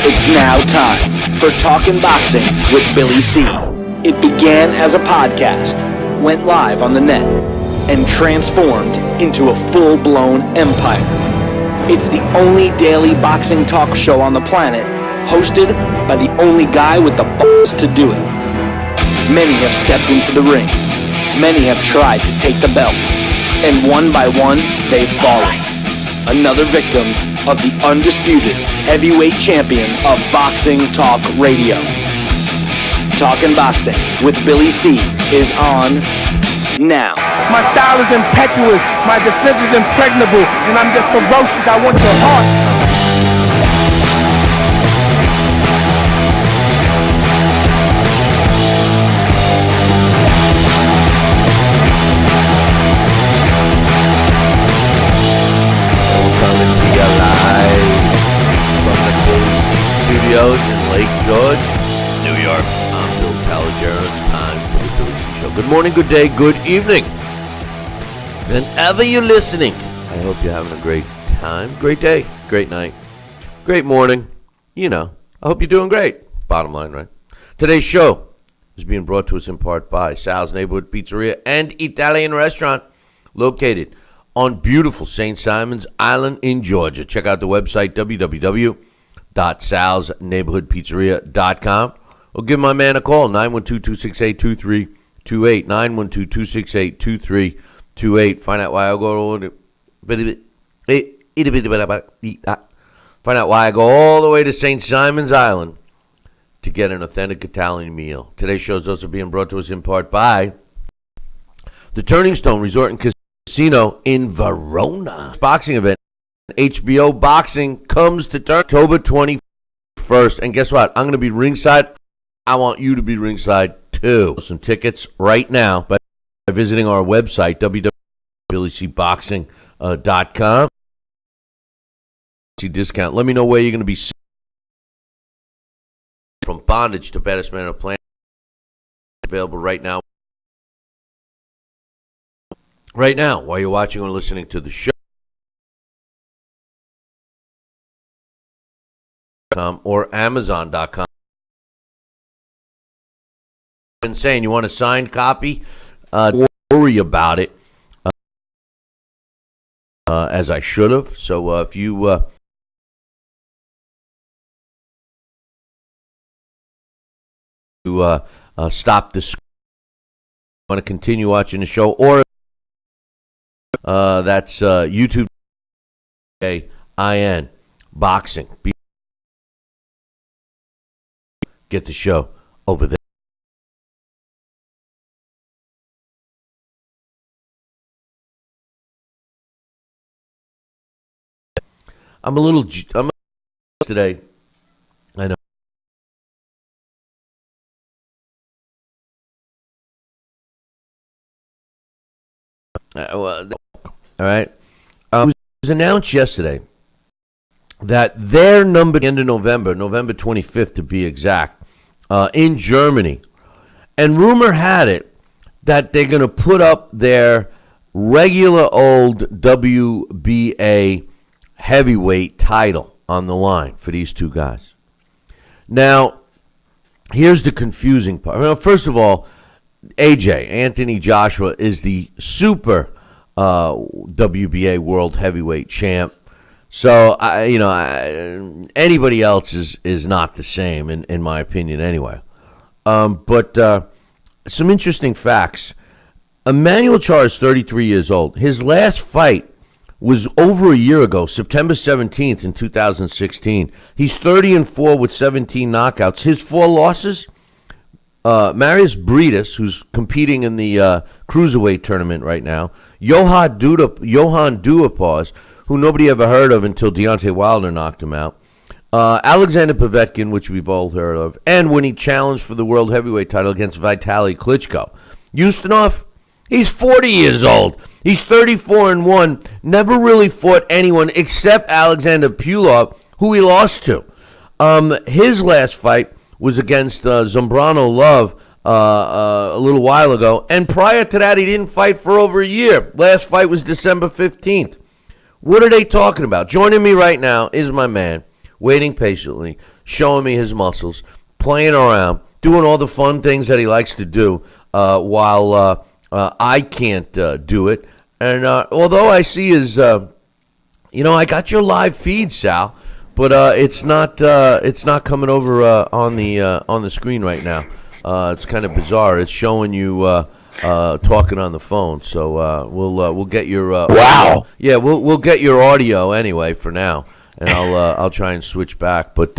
It's now time for Talkin' Boxing with Billy C. It began as a podcast, went live on the net, and transformed into a full-blown empire. It's the only daily boxing talk show on the planet, hosted by the only guy with the balls to do it. Many have stepped into the ring. Many have tried to take the belt. And one by one, they've fallen. Another victim of the undisputed heavyweight champion of Boxing Talk Radio. Talkin' Boxing with Billy C is on now. My style is impetuous, my defense is impregnable, and I'm just ferocious. I want your heart. Studios in Lake George, New York. I'm Bill Calogero. It's time for the Billy C Show. Good morning, good day, good evening. Whenever you're listening, I hope you're having a great time, great day, great night, great morning. You know, I hope you're doing great. Bottom line, right? Today's show is being brought to us in part by Sal's Neighborhood Pizzeria and Italian Restaurant, located on beautiful St. Simons Island in Georgia. Check out the website, www.salsneighborhoodpizzeria.com, or give my man a call, 912-268-2328, 912-268-2328. Find out why I go all the way to St. Simon's Island to get an authentic Italian meal. Today's show is also being brought to us in part by the Turning Stone Resort and Casino in Verona. Boxing event. HBO Boxing comes to October 21st. And guess what? I'm going to be ringside. I want you to be ringside too. Some tickets right now by visiting our website, www.billycboxing.com. Discount. Let me know where you're going to be. From bondage to baddest man on the planet. Available right now. Right now, while you're watching or listening to the show. Or Amazon.com. And saying you want a signed copy, don't worry about it, as I should have. So if you stop this, want to continue watching the show, or that's YouTube, IN Boxing. Get the show over there. I'm a little today. I know. All right. It was announced yesterday that their number at the end of November 25th to be exact, in Germany. And rumor had it that they're going to put up their regular old WBA heavyweight title on the line for these two guys. Now, here's the confusing part. Well, first of all, Anthony Joshua, is the super WBA world heavyweight champ. So, anybody else is not the same, in my opinion, anyway. But some interesting facts. Manuel Charr is 33 years old. His last fight was over a year ago, September 17th in 2016. He's 30-4 with 17 knockouts. His 4 losses, Marius Briedis, who's competing in the cruiserweight tournament right now, Johan Duhaupas, who nobody ever heard of until Deontay Wilder knocked him out, Alexander Povetkin, which we've all heard of, and when he challenged for the world heavyweight title against Vitaly Klitschko. Ustinov, he's 40 years old. He's 34-1, never really fought anyone except Alexander Pulov, who he lost to. His last fight was against Zambrano Love a little while ago, and prior to that, he didn't fight for over a year. Last fight was December 15th. What are they talking about? Joining me right now is my man, waiting patiently, showing me his muscles, playing around, doing all the fun things that he likes to do while I can't do it. And although I see his, I got your live feed, Sal, but it's not coming over on the screen right now. It's kind of bizarre. It's showing you talking on the phone. So we'll get your wow. Audio. Yeah, we'll get your audio anyway for now, and I'll try and switch back. But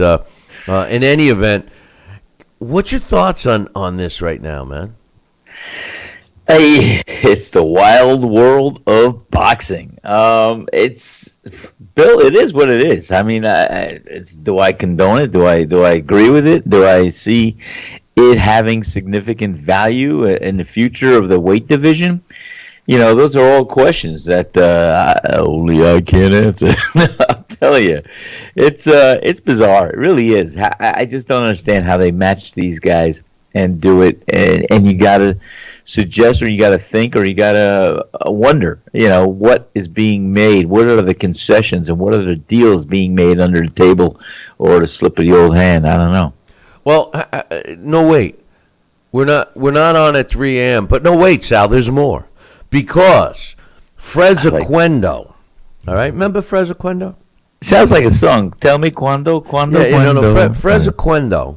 in any event, what's your thoughts on this right now, man? Hey, it's the wild world of boxing. It's Bill. It is what it is. I mean, do I condone it? Do I agree with it? Do I see it having significant value in the future of the weight division? Those are all questions that only I can't answer. I'll tell you, it's bizarre. It really is. I just don't understand how they match these guys and do it. And you gotta suggest, or you gotta think, or you gotta wonder. What is being made? What are the concessions, and what are the deals being made under the table, or the slip of the old hand? I don't know. Well, no, wait. We're not on at 3 a.m. But no, wait, Sal. There's more. Because Frezaquendo, all right? Remember Frezaquendo? Sounds like a song. Tell me cuando. Frezaquendo.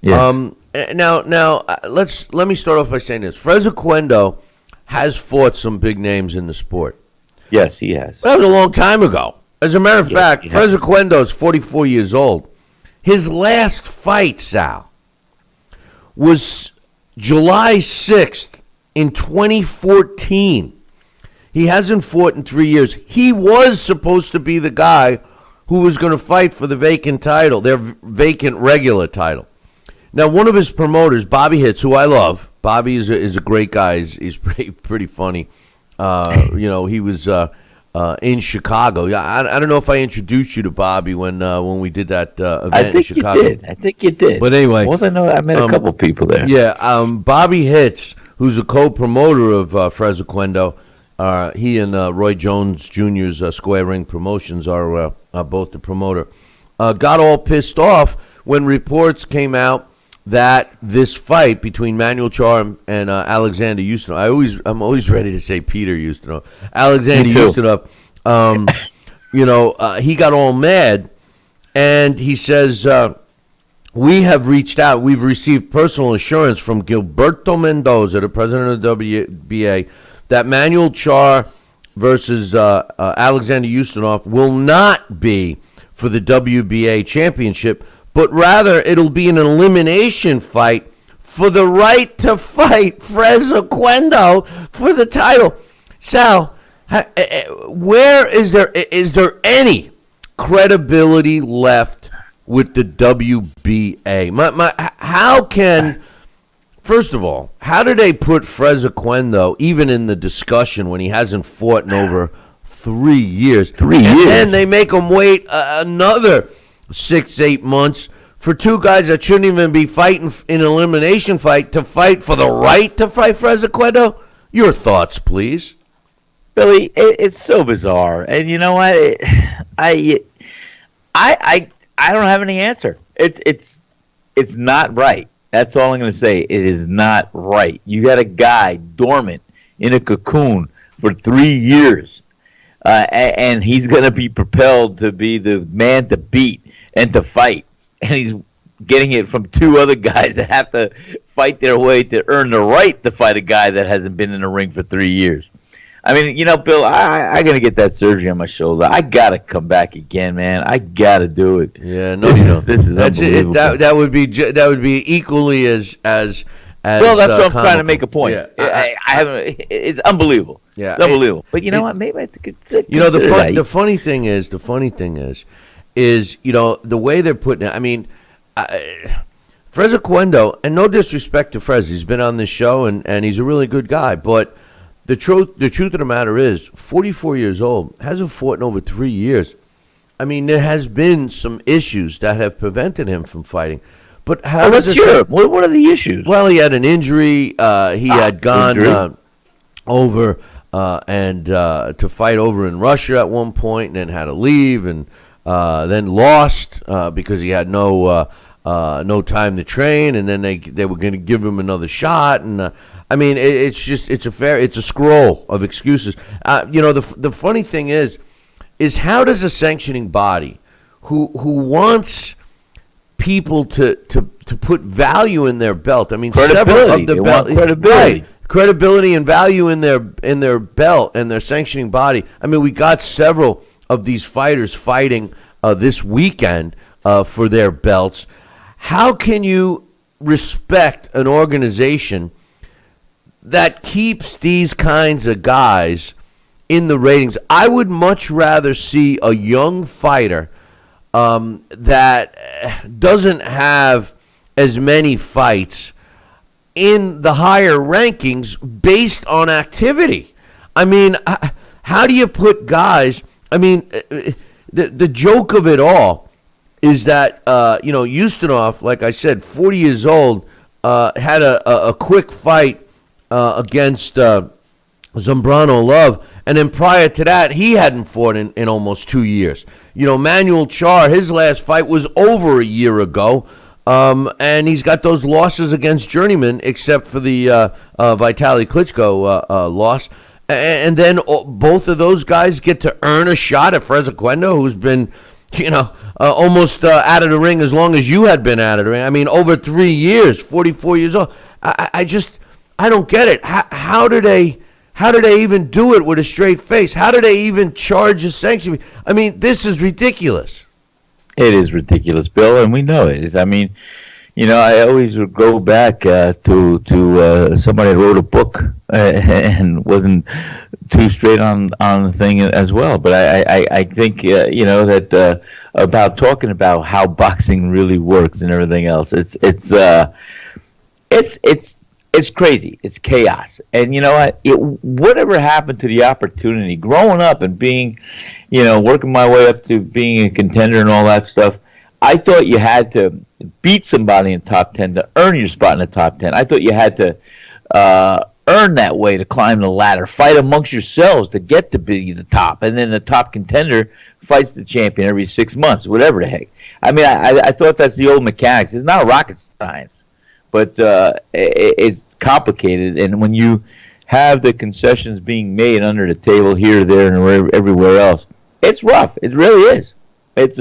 Yes. Now, let me start off by saying this. Frezaquendo has fought some big names in the sport. Yes, he has. That was a long time ago. As a matter of fact, Frezaquendo is 44 years old. His last fight, Sal, was July 6th in 2014. He hasn't fought in 3 years. He was supposed to be the guy who was going to fight for the vacant title, their vacant regular title. Now, one of his promoters, Bobby Hitz, who I love. Bobby is a great guy. He's pretty funny. He was in Chicago. I don't know if I introduced you to Bobby when we did that event in Chicago. I think you did. But anyway, I met a couple people there. Yeah, Bobby Hitz, who's a co-promoter of Frezaquendo. He and Roy Jones Jr.'s Square Ring Promotions are both the promoter. Got all pissed off when reports came out that this fight between Manuel Charr and Alexander Ustinov, I'm always ready to say Peter Ustinov, Alexander Ustinov, he got all mad, and he says, we have reached out, we've received personal assurance from Gilberto Mendoza, the president of the WBA, that Manuel Charr versus Alexander Ustinov will not be for the WBA championship, but rather it'll be an elimination fight for the right to fight Frezaquendo for the title. Sal, where is there any credibility left with the WBA? How can, first of all, how do they put Frezaquendo even in the discussion when he hasn't fought in over 3 years? 3 years. And then they make him wait another 6-8 months for two guys that shouldn't even be fighting in an elimination fight to fight for the right to fight Frezaquendo? Your thoughts, please. Billy, it's so bizarre, and you know what? I don't have any answer. It's not right. That's all I'm going to say. It is not right. You got a guy dormant in a cocoon for 3 years, and he's going to be propelled to be the man to beat and to fight. And he's getting it from two other guys that have to fight their way to earn the right to fight a guy that hasn't been in the ring for 3 years. I mean, Bill, I got to get that surgery on my shoulder. I got to come back again, man. I got to do it. Yeah, this is unbelievable. That would be equally as well, that's what I'm comical. trying to make a point. Yeah, I haven't. It's unbelievable. Yeah, it's unbelievable. But you know what? Maybe I could. The funny thing is, the way they're putting it. I mean, Frezaquendo, and no disrespect to Frez, he's been on this show and he's a really good guy. But the truth of the matter is, 44 years old, hasn't fought in over 3 years. I mean, there has been some issues that have prevented him from fighting. But how let's hear it. What are the issues? Well, he had an injury. He had gone over and to fight over in Russia at one point, and then had to leave. And then lost because he had no time to train, and then they were going to give him another shot, and I mean it's a scroll of excuses. The funny thing is how does a sanctioning body who wants people to put value in their belt? I mean, several of the belt, credibility and value in their belt and their sanctioning body. I mean, we got several of these fighters fighting this weekend for their belts. How can you respect an organization that keeps these kinds of guys in the ratings? I would much rather see a young fighter that doesn't have as many fights in the higher rankings based on activity. I mean, how do you put guys? I mean, the joke of it all is that Ustinov, like I said, 40 years old, had a quick fight against Zambrano Love, and then prior to that, he hadn't fought in almost 2 years. Manuel Charr, his last fight was over a year ago, and he's got those losses against journeyman, except for the Vitaly Klitschko loss. And then both of those guys get to earn a shot at Fresequendo, who's been, almost out of the ring as long as you had been out of the ring. I mean, over 3 years, 44 years old. I don't get it. How do they even do it with a straight face? How do they even charge a sanction? I mean, this is ridiculous. It is ridiculous, Bill, and we know it. I mean, I always would go back to somebody that wrote a book and wasn't too straight on the thing as well. But I think that about talking about how boxing really works and everything else. It's crazy. It's chaos. And you know what? Whatever happened to the opportunity growing up and being, working my way up to being a contender and all that stuff? I thought you had to beat somebody in top 10 to earn your spot in the top 10. I thought you had to earn that way to climb the ladder, fight amongst yourselves to get to be the top, and then the top contender fights the champion every 6 months, whatever the heck. I mean, I thought that's the old mechanics. It's not rocket science, but it's complicated. And when you have the concessions being made under the table here, there, and everywhere else, it's rough. It really is. It's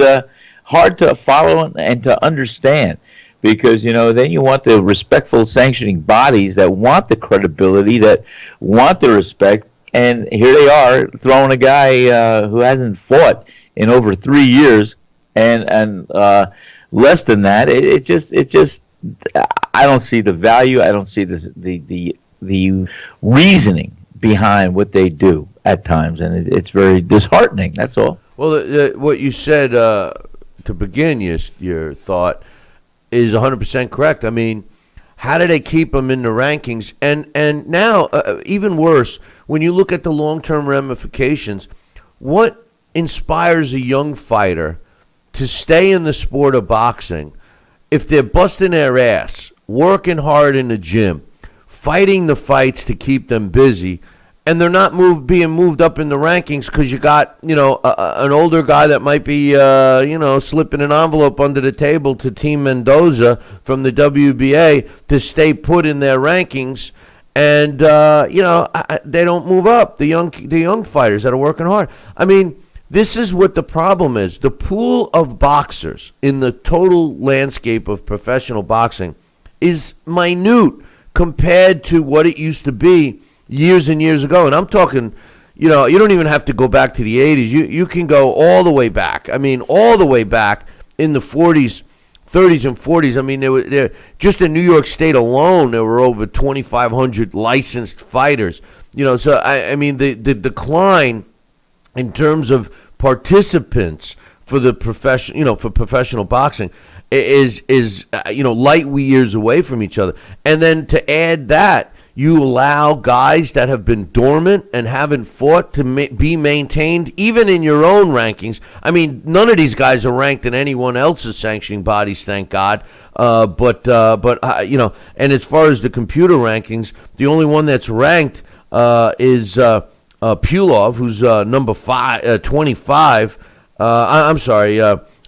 hard to follow and to understand, because then you want the respectful sanctioning bodies that want the credibility, that want the respect, and here they are throwing a guy who hasn't fought in over 3 years and less than that. It just I don't see the value. I don't see the reasoning behind what they do at times, and it's very disheartening. That's all. Well, what you said to begin your thought is 100% correct. I mean, how do they keep them in the rankings? And now, even worse, when you look at the long-term ramifications, what inspires a young fighter to stay in the sport of boxing if they're busting their ass, working hard in the gym, fighting the fights to keep them busy, and they're not being moved up in the rankings because you got, an older guy that might be, slipping an envelope under the table to Team Mendoza from the WBA to stay put in their rankings, and they don't move up. The young fighters that are working hard. I mean, this is what the problem is. The pool of boxers in the total landscape of professional boxing is minute compared to what it used to be years and years ago. And I'm talking, you don't even have to go back to the 80s. You can go all the way back. I mean, all the way back in the 40s, 30s, and 40s. I mean, there just in New York State alone, there were over 2,500 licensed fighters. So I mean, the decline in terms of participants for the profession, for professional boxing is light years away from each other. And then to add that, you allow guys that have been dormant and haven't fought to be maintained, even in your own rankings. I mean, none of these guys are ranked in anyone else's sanctioning bodies, thank God. But and as far as the computer rankings, the only one that's ranked is Pulov, who's number 25. I'm sorry,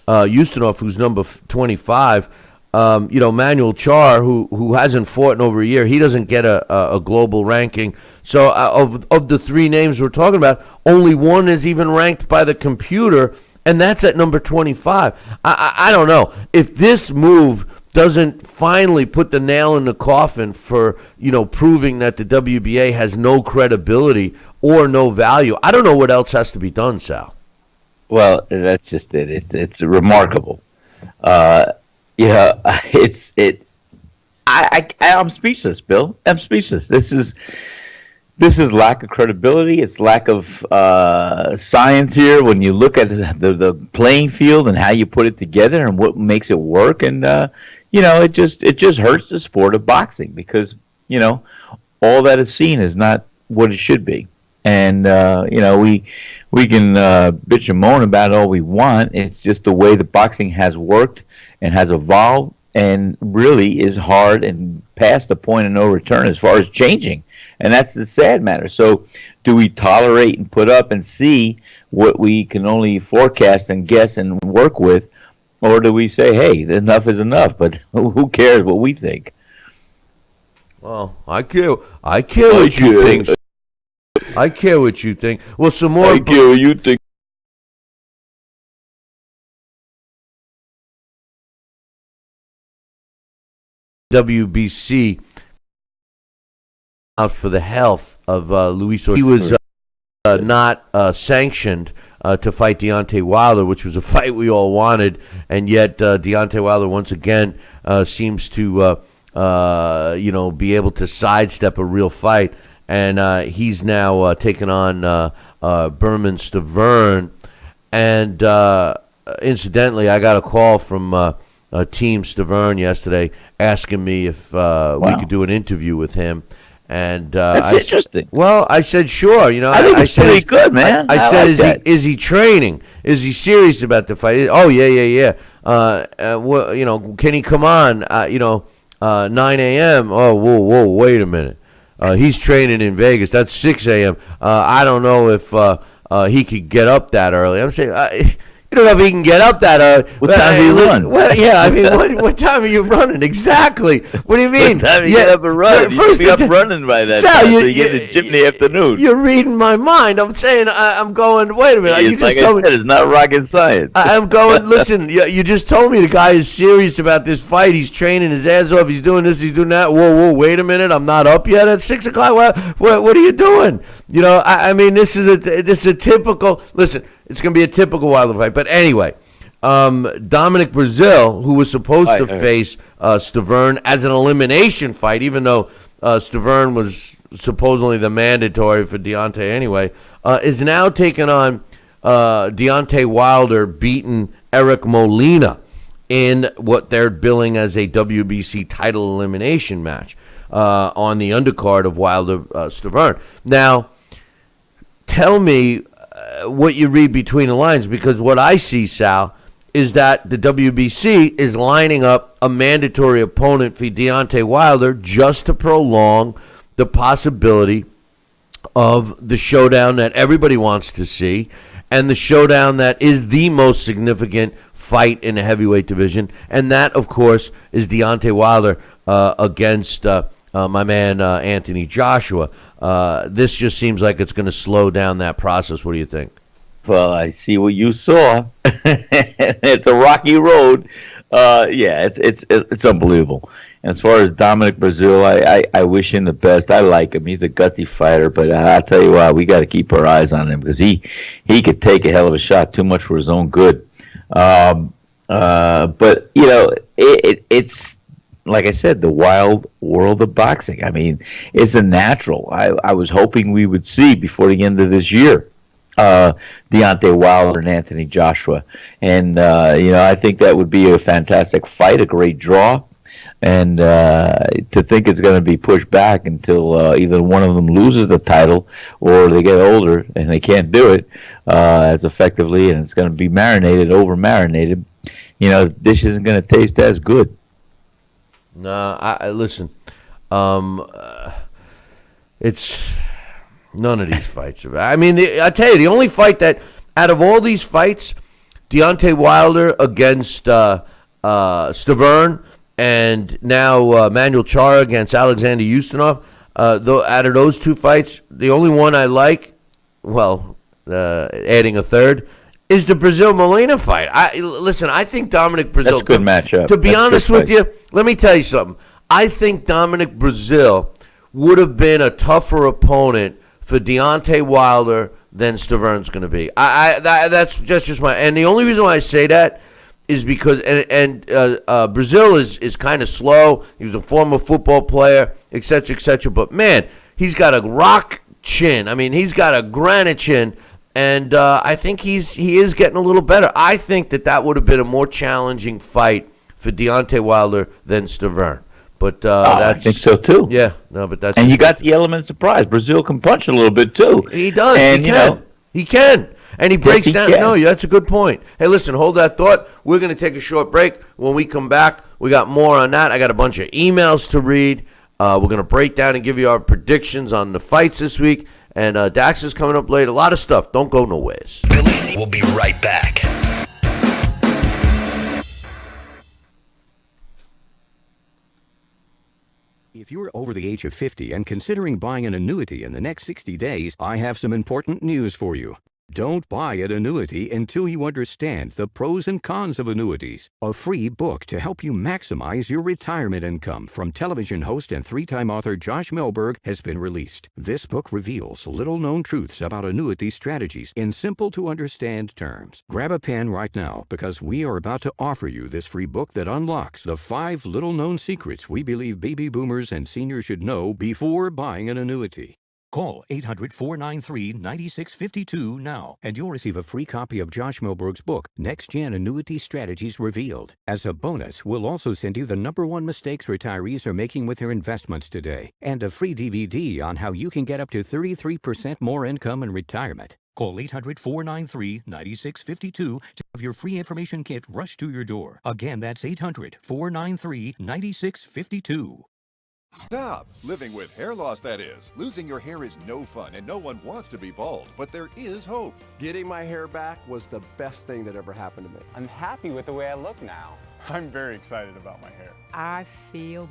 Ustinov, who's number 25. Manuel Charr, who hasn't fought in over a year, he doesn't get a global ranking. So of the three names we're talking about, only one is even ranked by the computer, and that's at number 25. I don't know. If this move doesn't finally put the nail in the coffin for, proving that the WBA has no credibility or no value, I don't know what else has to be done, Sal. Well, that's just it. It's remarkable. I'm speechless, Bill. I'm speechless. This is lack of credibility. It's lack of science here. When you look at the playing field and how you put it together and what makes it work, and it just hurts the sport of boxing because all that is seen is not what it should be. And we can bitch and moan about it all we want. It's just the way the boxing has worked and has evolved, and really is hard and past the point of no return as far as changing. And that's the sad matter. So do we tolerate and put up and see what we can only forecast and guess and work with, or do we say, hey, enough is enough, but who cares what we think? Well, I care what you think. I care what you think. Well, some more. I care what you think. WBC out for the health of Luis Ortiz. He was not sanctioned to fight Deontay Wilder, which was a fight we all wanted, and yet Deontay Wilder once again seems to be able to sidestep a real fight, and he's now taken on Berman Stavern. And incidentally, I got a call from Team Stavern yesterday asking me if we could do an interview with him. And that's interesting. Well, I said sure. I think it's pretty good, man. I said, is he training? Is he serious about the fight? Oh yeah. Can he come on? 9 a.m. Oh, whoa, wait a minute. He's training in Vegas. That's 6 a.m. I don't know if he could get up that early. I'm saying. You don't know if he can get up that early. What time do you run? Well, yeah, I mean, what time are you running? Exactly. What do you mean? What time do you get up and run? You should be up running by that time, so you get the gym in the afternoon. You're reading my mind. I'm saying, I'm going, wait a minute. It's like I said, it's not rocket science. I'm going, listen, you just told me the guy is serious about this fight. He's training his ass off. He's doing this, he's doing that. Whoa, wait a minute. I'm not up yet at 6 o'clock. What are you doing? I mean, this is a typical, listen, it's going to be a typical Wilder fight. But anyway, Dominic Brazil, who was supposed to face Stavern as an elimination fight, even though Stavern was supposedly the mandatory for Deontay anyway, is now taking on Deontay Wilder beating Eric Molina in what they're billing as a WBC title elimination match on the undercard of Wilder Stavern. Now, tell me what you read between the lines, because what I see, Sal, is that the WBC is lining up a mandatory opponent for Deontay Wilder just to prolong the possibility of the showdown that everybody wants to see, and the showdown that is the most significant fight in the heavyweight division, and that, of course, is Deontay Wilder against my man Anthony Joshua. This just seems like it's going to slow down that process. What do you think? Well, I see what you saw. It's a rocky road. It's unbelievable. And as far as Dominic Brazil, I wish him the best. I like him. He's a gutsy fighter, but I'll tell you what, we got to keep our eyes on him because he could take a hell of a shot. Too much for his own good. But it's. Like I said, the wild world of boxing. I mean, it's a natural. I was hoping we would see before the end of this year Deontay Wilder and Anthony Joshua. And, I think that would be a fantastic fight, a great draw. And to think it's going to be pushed back until either one of them loses the title or they get older and they can't do it as effectively, and it's going to be over-marinated, this isn't going to taste as good. No, I listen. It's none of these fights. I mean, I tell you, the only fight that out of all these fights Deontay Wilder against Stavern, and now Manuel Charr against Alexander Ustinov. Out of those two fights, the only one I like, adding a third, is the Brazil Molina fight. I think Dominic Brazil. That's a good matchup. To be honest with you, let me tell you something. I think Dominic Brazil would have been a tougher opponent for Deontay Wilder than Stavern's going to be. That's just my. And the only reason why I say that is because Brazil is kind of slow. He was a former football player, et cetera, but man, he's got a rock chin. I mean, he's got a granite chin, and I think he is getting a little better. I think that would have been a more challenging fight for Deontay Wilder than Stavern. But I think so too. Yeah, no, but that's. And you got the element of surprise. Brazil can punch a little bit too. He does. And he can. And he breaks down. Can. No, that's a good point. Hey, listen, hold that thought. We're going to take a short break. When we come back, we got more on that. I got a bunch of emails to read. We're going to break down and give you our predictions on the fights this week. And Dax is coming up late. A lot of stuff. Don't go nowhere. Billy C will be right back. If you're over the age of 50 and considering buying an annuity in the next 60 days, I have some important news for you. Don't buy an annuity until you understand the pros and cons of annuities. A free book to help you maximize your retirement income from television host and three-time author Josh Melberg has been released. This book reveals little-known truths about annuity strategies in simple-to-understand terms. Grab a pen right now because we are about to offer you this free book that unlocks the 5 little-known secrets we believe baby boomers and seniors should know before buying an annuity. Call 800-493-9652 now, and you'll receive a free copy of Josh Melberg's book, Next Gen Annuity Strategies Revealed. As a bonus, we'll also send you the #1 mistakes retirees are making with their investments today, and a free DVD on how you can get up to 33% more income in retirement. Call 800-493-9652 to have your free information kit rushed to your door. Again, that's 800-493-9652. Stop living with hair loss, that is. Losing your hair is no fun, and no one wants to be bald, but there is hope. Getting my hair back was the best thing that ever happened to me. I'm happy with the way I look now. I'm very excited about my hair. I feel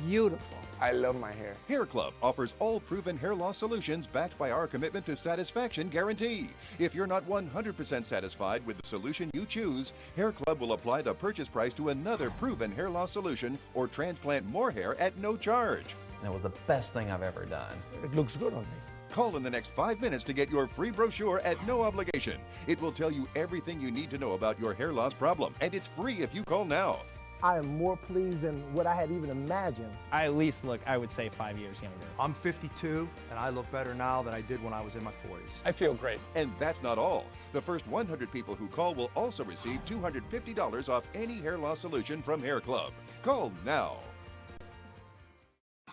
beautiful. I love my hair. Hair Club offers all proven hair loss solutions backed by our commitment to satisfaction guarantee. If you're not 100% satisfied with the solution you choose, Hair Club will apply the purchase price to another proven hair loss solution or transplant more hair at no charge. And it was the best thing I've ever done. It looks good on me. Call in the next 5 minutes to get your free brochure at no obligation. It will tell you everything you need to know about your hair loss problem, and it's free if you call now. I am more pleased than what I had even imagined. I at least look, I would say, 5 years younger. I'm 52, and I look better now than I did when I was in my 40s. I feel great. And that's not all. The first 100 people who call will also receive $250 off any hair loss solution from Hair Club. Call now.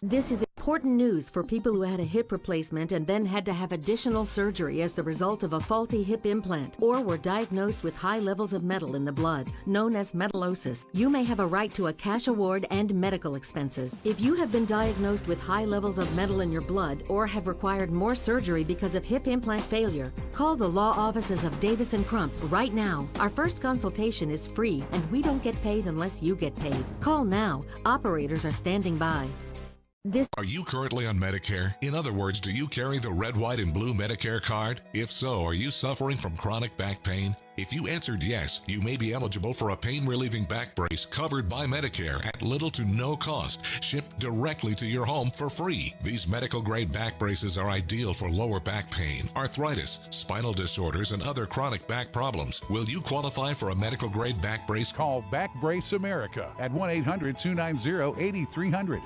This is important news for people who had a hip replacement and then had to have additional surgery as the result of a faulty hip implant, or were diagnosed with high levels of metal in the blood, known as metallosis. You may have a right to a cash award and medical expenses. If you have been diagnosed with high levels of metal in your blood or have required more surgery because of hip implant failure, call the law offices of Davis & Crump right now. Our first consultation is free, and we don't get paid unless you get paid. Call now. Operators are standing by. Are you currently on Medicare? In other words, do you carry the red, white, and blue Medicare card? If so, are you suffering from chronic back pain? If you answered yes, you may be eligible for a pain-relieving back brace covered by Medicare at little to no cost, shipped directly to your home for free. These medical-grade back braces are ideal for lower back pain, arthritis, spinal disorders, and other chronic back problems. Will you qualify for a medical-grade back brace? Call Back Brace America at 1-800-290-8300.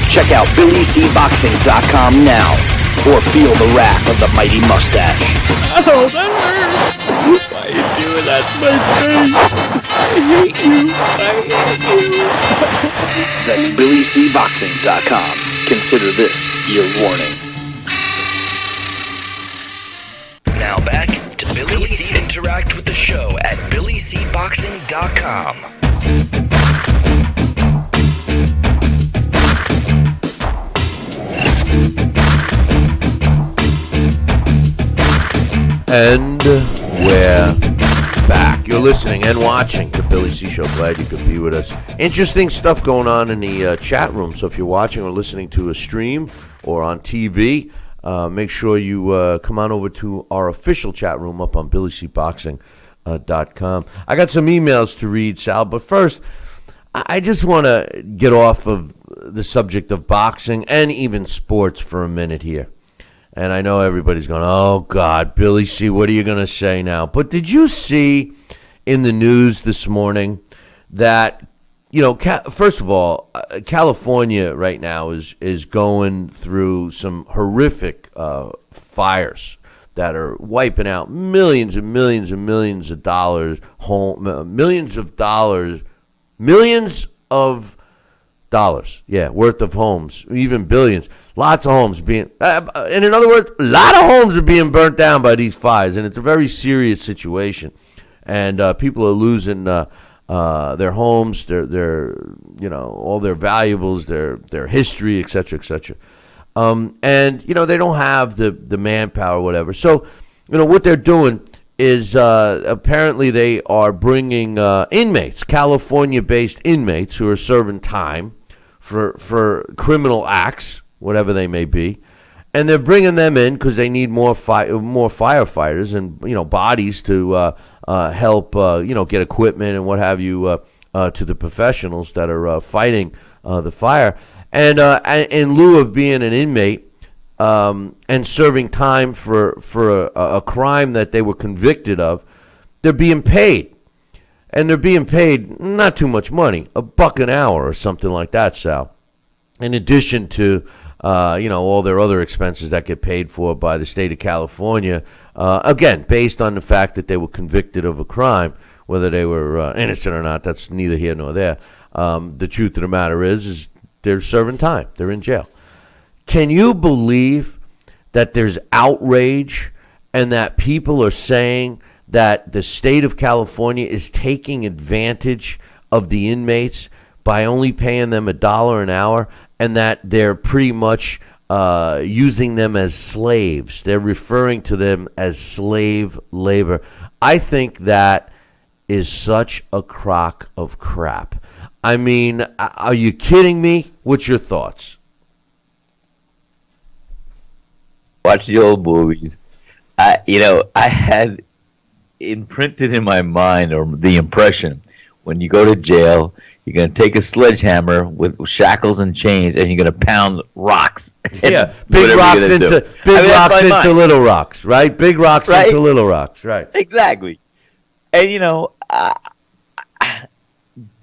Check out BillyCBoxing.com now, or feel the wrath of the mighty mustache. Oh, that hurts! Why are you doing that to my face? I hate you! That's BillyCBoxing.com. Consider this your warning. Now back to Billy C. Interact with the show at BillyCBoxing.com. And we're back. You're listening and watching the Billy C Show. Glad you could be with us. Interesting stuff going on in the chat room. So if you're watching or listening to a stream or on TV, make sure you come on over to our official chat room up on BillyCBoxing.com. I got some emails to read, Sal, but first, I just want to get off of the subject of boxing and even sports for a minute here. And I know everybody's going, oh, God, Billy C., what are you going to say now? But did you see in the news this morning that, first of all, California right now is going through some horrific fires that are wiping out millions and millions and millions of dollars, millions of dollars worth of homes, even billions. Lots of homes being, and in other words, a lot of homes are being burnt down by these fires, and it's a very serious situation. And people are losing their homes, their all their valuables, their history, et cetera, et cetera. And they don't have the manpower, or whatever. So, what they're doing is apparently they are bringing inmates, California-based inmates who are serving time for criminal acts, whatever they may be, and they're bringing them in because they need more firefighters and bodies to help get equipment and what have you to the professionals that are fighting the fire. And in lieu of being an inmate and serving time for a crime that they were convicted of, they're being paid. And they're being paid not too much money, $1 an hour or something like that, Sal. In addition to, all their other expenses that get paid for by the state of California, again, based on the fact that they were convicted of a crime, whether they were innocent or not, that's neither here nor there. The truth of the matter is they're serving time. They're in jail. Can you believe that there's outrage and that people are saying that the state of California is taking advantage of the inmates by only paying them $1 an hour, and that they're pretty much using them as slaves? They're referring to them as slave labor. I think that is such a crock of crap. I mean, are you kidding me? What's your thoughts? Watch the old movies. I had imprinted in my mind, or the impression, when you go to jail, you're going to take a sledgehammer with shackles and chains, and you're going to pound rocks. Yeah, big rocks into little rocks, right? Big rocks into little rocks, right? Exactly. And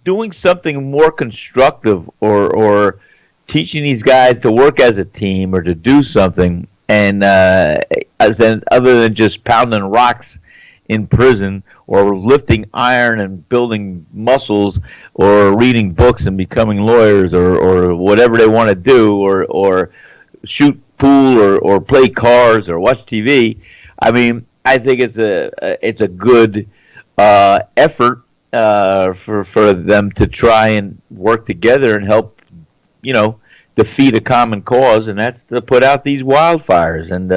doing something more constructive, or teaching these guys to work as a team or to do something, and other than just pounding rocks in prison, or lifting iron and building muscles, or reading books and becoming lawyers, or whatever they want to do, or shoot pool, or play cards, or watch TV. I mean, I think it's a good effort for them to try and work together and help, defeat a common cause, and that's to put out these wildfires. And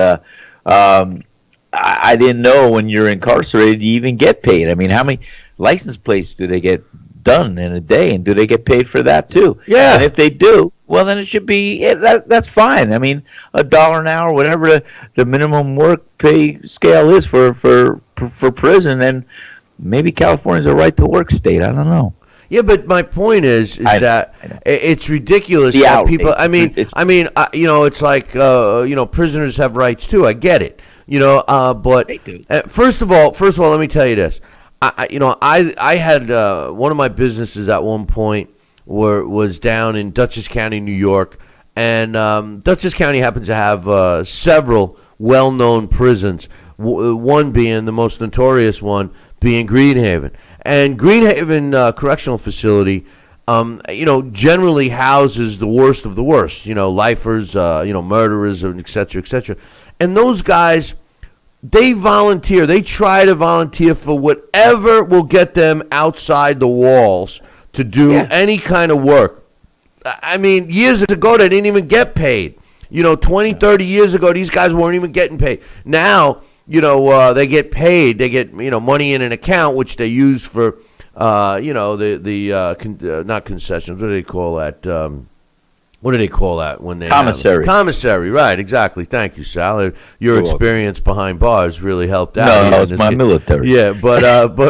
I didn't know when you're incarcerated you even get paid. I mean, how many license plates do they get done in a day, and do they get paid for that too? Yeah. And if they do, well, then it should be that's fine. I mean, $1 an hour, whatever the minimum work pay scale is for prison, and maybe California's a right to work state. I don't know. Yeah, but my point is that it's ridiculous that people. I mean, it's like prisoners have rights too. I get it, but they do. First of all, let me tell you this. I had one of my businesses at one point was down in Dutchess County, New York, and Dutchess County happens to have several well-known prisons. One being the most notorious one being Greenhaven. And Greenhaven Correctional Facility, generally houses the worst of the worst, lifers, murderers, et cetera, et cetera. And those guys, they volunteer. They try to volunteer for whatever will get them outside the walls to do any kind of work. I mean, years ago, they didn't even get paid. 20, 30 years ago, these guys weren't even getting paid. Now, they get paid. They get money in an account which they use for not concessions. What do they call that? What do they call that when they commissary? Commissary, right? Exactly. Thank you, Sal. Your experience behind bars really helped out. No, it's my military. Yeah, but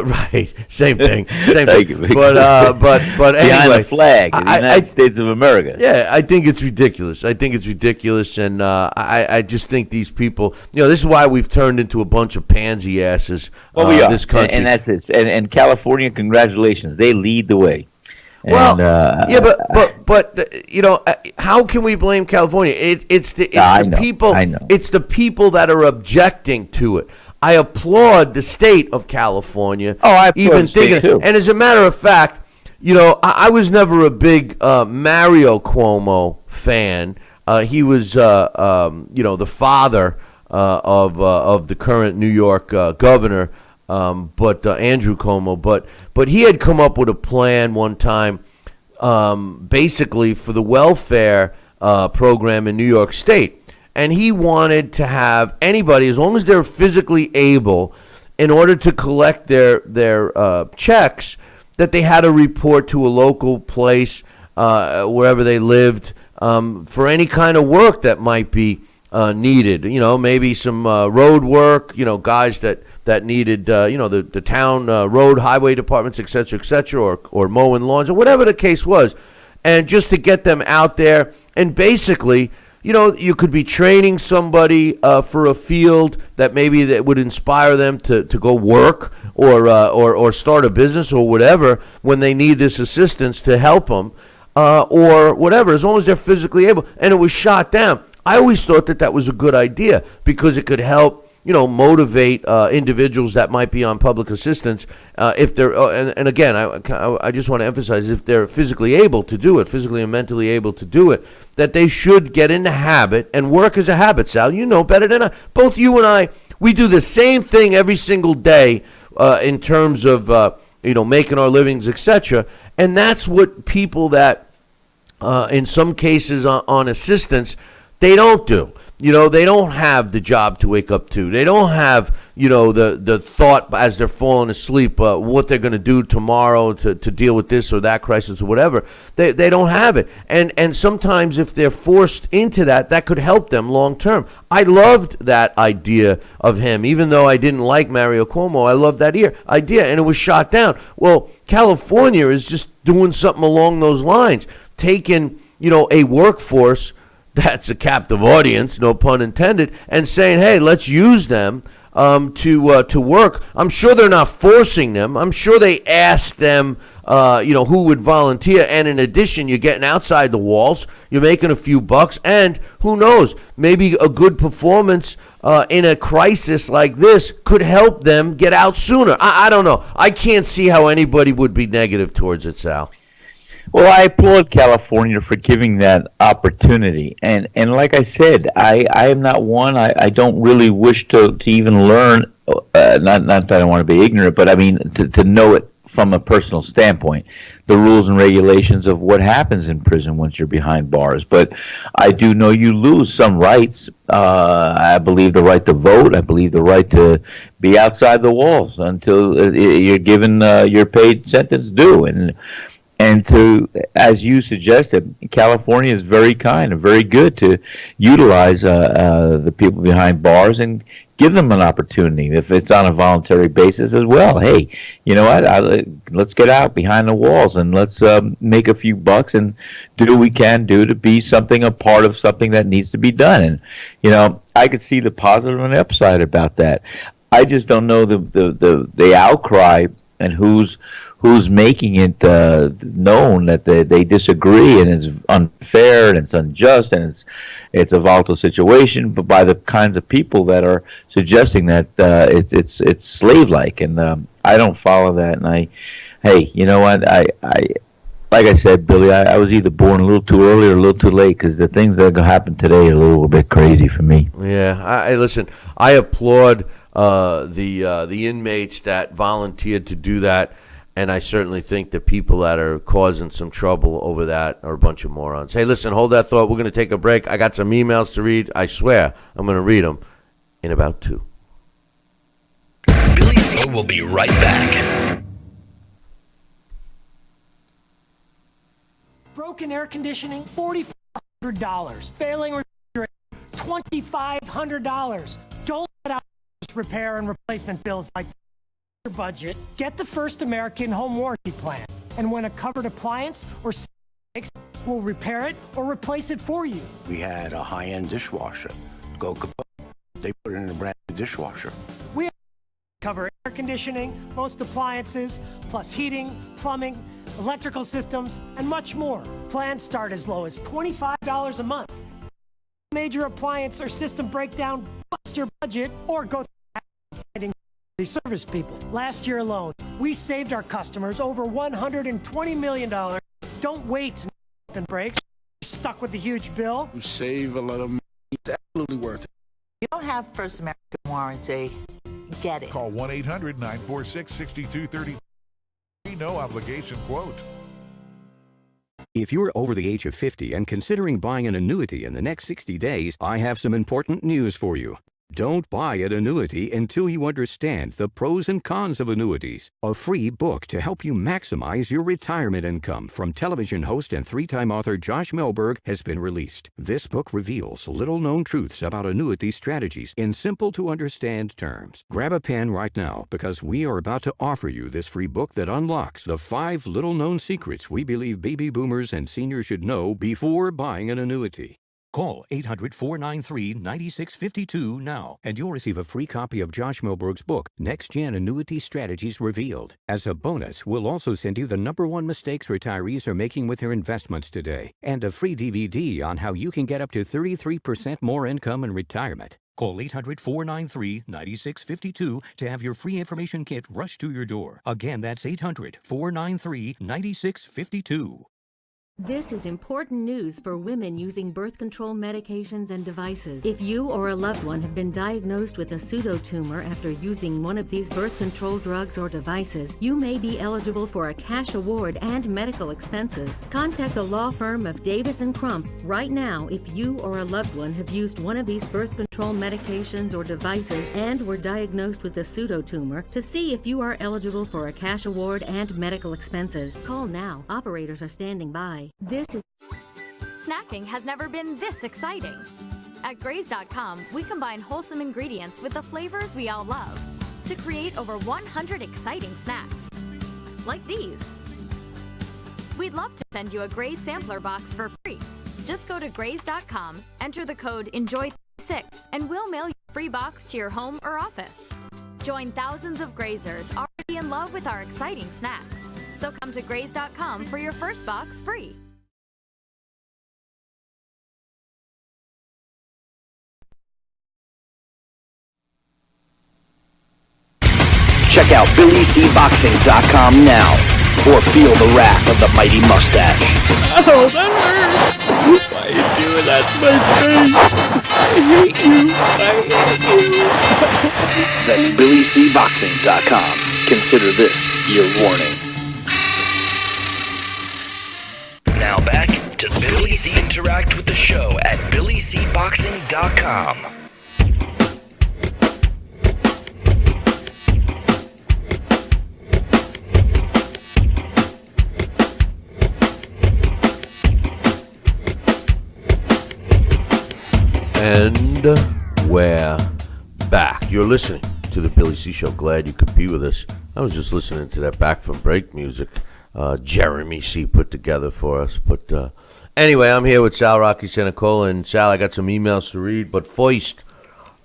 right, same thing, same thing. But behind anyway, the flag, of the United States of America. Yeah, I think it's ridiculous. And I just think these people. This is why we've turned into a bunch of pansy asses. Well, we are. This country, and that's it. And California, congratulations, they lead the way. Well, but how can we blame California? It's the people. I know. It's the people that are objecting to it. I applaud the state of California. Oh, I applaud the state too. And as a matter of fact, I was never a big Mario Cuomo fan. He was, the father of the current New York governor. But Andrew Cuomo, but he had come up with a plan one time, basically for the welfare program in New York State, and he wanted to have anybody, as long as they're physically able, in order to collect their checks, that they had to report to a local place wherever they lived for any kind of work that might be needed. Maybe some road work. Guys that needed, the town road, highway departments, et cetera, or mowing lawns, or whatever the case was. And just to get them out there. And basically, you could be training somebody for a field that maybe that would inspire them to go work or start a business or whatever when they need this assistance to help them or whatever, as long as they're physically able. And it was shot down. I always thought that was a good idea because it could help motivate individuals that might be on public assistance if they're, and again, I just want to emphasize, if they're physically able to do it, physically and mentally able to do it, that they should get in the habit, and work is a habit, Sal. You know better than I. Both you and I, we do the same thing every single day in terms of, making our livings, etc. And that's what people that, in some cases on assistance, they don't do. They don't have the job to wake up to. They don't have, the thought as they're falling asleep, what they're going to do tomorrow to deal with this or that crisis or whatever. They don't have it. And sometimes if they're forced into that could help them long term. I loved that idea of him. Even though I didn't like Mario Cuomo, I loved that idea, and it was shot down. Well, California is just doing something along those lines, taking, a workforce that's a captive audience, no pun intended, and saying, hey, let's use them to work. I'm sure they're not forcing them. I'm sure they asked them, who would volunteer. And in addition, you're getting outside the walls. You're making a few bucks. And who knows, maybe a good performance in a crisis like this could help them get out sooner. I don't know. I can't see how anybody would be negative towards it, Sal. Well, I applaud California for giving that opportunity, and like I said, I am not one. I don't really wish to even learn. Not that I want to be ignorant, but I mean to know it from a personal standpoint, the rules and regulations of what happens in prison once you're behind bars. But I do know you lose some rights. I believe the right to vote. I believe the right to be outside the walls until you're given your paid sentence due. And to, as you suggested, California is very kind and very good to utilize the people behind bars and give them an opportunity if it's on a voluntary basis as well. Hey, you know what? Let's get out behind the walls and let's make a few bucks and do what we can do to be a part of something that needs to be done. And I could see the positive and upside about that. I just don't know the outcry and who's making it known that they disagree and it's unfair and it's unjust and it's a volatile situation, but by the kinds of people that are suggesting that it's slave-like, and I don't follow that. And hey, you know what? I like I said, Billy, I was either born a little too early or a little too late, because the things that happen today are a little bit crazy for me. Yeah, listen. I applaud the inmates that volunteered to do that. And I certainly think the people that are causing some trouble over that are a bunch of morons. Hey, listen, hold that thought. We're going to take a break. I got some emails to read. I swear I'm going to read them in about 2. BLC will be right back. Broken air conditioning, $4,400. Failing refrigerator, $2,500. Don't let out repair and replacement bills like your budget. Get the First American Home Warranty Plan. And when a covered appliance or breaks, we'll repair it or replace it for you. We had a high-end dishwasher. Go kaput. They put it in a brand new dishwasher. We cover air conditioning, most appliances, plus heating, plumbing, electrical systems, and much more. Plans start as low as $25 a month. Major appliance or system breakdown, bust your budget, or go finding service people. Last year alone, we saved our customers over $120 million. Don't wait until something breaks. You're stuck with a huge bill. You save a lot of money. It's absolutely worth it. You don't have First American Warranty. Get it. Call 1-800-946-6230. No obligation quote. If you're over the age of 50 and considering buying an annuity in the next 60 days, I have some important news for you. Don't buy an annuity until you understand the pros and cons of annuities. A free book to help you maximize your retirement income from television host and three-time author Josh Melberg has been released. This book reveals little-known truths about annuity strategies in simple-to-understand terms. Grab a pen right now because we are about to offer you this free book that unlocks the 5 little-known secrets we believe baby boomers and seniors should know before buying an annuity. Call 800-493-9652 now, and you'll receive a free copy of Josh Melberg's book, Next Gen Annuity Strategies Revealed. As a bonus, we'll also send you the #1 mistakes retirees are making with their investments today, and a free DVD on how you can get up to 33% more income in retirement. Call 800-493-9652 to have your free information kit rushed to your door. Again, that's 800-493-9652. This is important news for women using birth control medications and devices. If you or a loved one have been diagnosed with a pseudotumor after using one of these birth control drugs or devices, you may be eligible for a cash award and medical expenses. Contact the law firm of Davis & Crump right now if you or a loved one have used one of these birth control medications or devices and were diagnosed with a pseudotumor to see if you are eligible for a cash award and medical expenses. Call now. Operators are standing by. This is Snacking has never been this exciting. At Graze.com, we combine wholesome ingredients with the flavors we all love to create over 100 exciting snacks. Like these. We'd love to send you a Graze sampler box for free. Just go to Graze.com, enter the code ENJOY6, and we'll mail you a free box to your home or office. Join thousands of Grazers already in love with our exciting snacks. So come to Graze.com for your first box free. Check out BillyCBoxing.com now, or feel the wrath of the mighty mustache. Oh, that hurts! Why are you doing that to my face? I hate you. That's BillyCBoxing.com. Consider this your warning. Now back to Billy C. Interact with the show at BillyCBoxing.com. And we're back. You're listening to the Billy C. Show. Glad you could be with us. I was just listening to that back from break music Jeremy C. put together for us. But anyway, I'm here with Sal Rocky Senecola. And Sal, I got some emails to read. But first,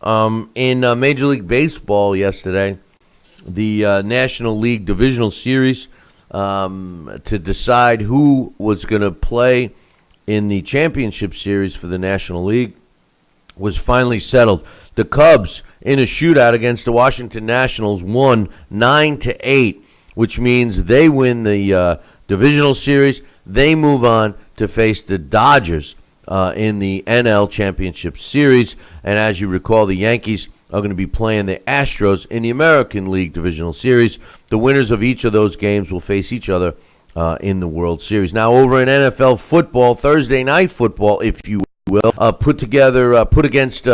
in Major League Baseball yesterday, the National League Divisional Series to decide who was going to play in the championship series for the National League was finally settled. The Cubs, in a shootout against the Washington Nationals, won 9-8, which means they win the divisional series. They move on to face the Dodgers in the NL Championship Series. And as you recall, the Yankees are going to be playing the Astros in the American League Divisional Series. The winners of each of those games will face each other in the World Series. Now, over in NFL football, Thursday night football, if you will, put against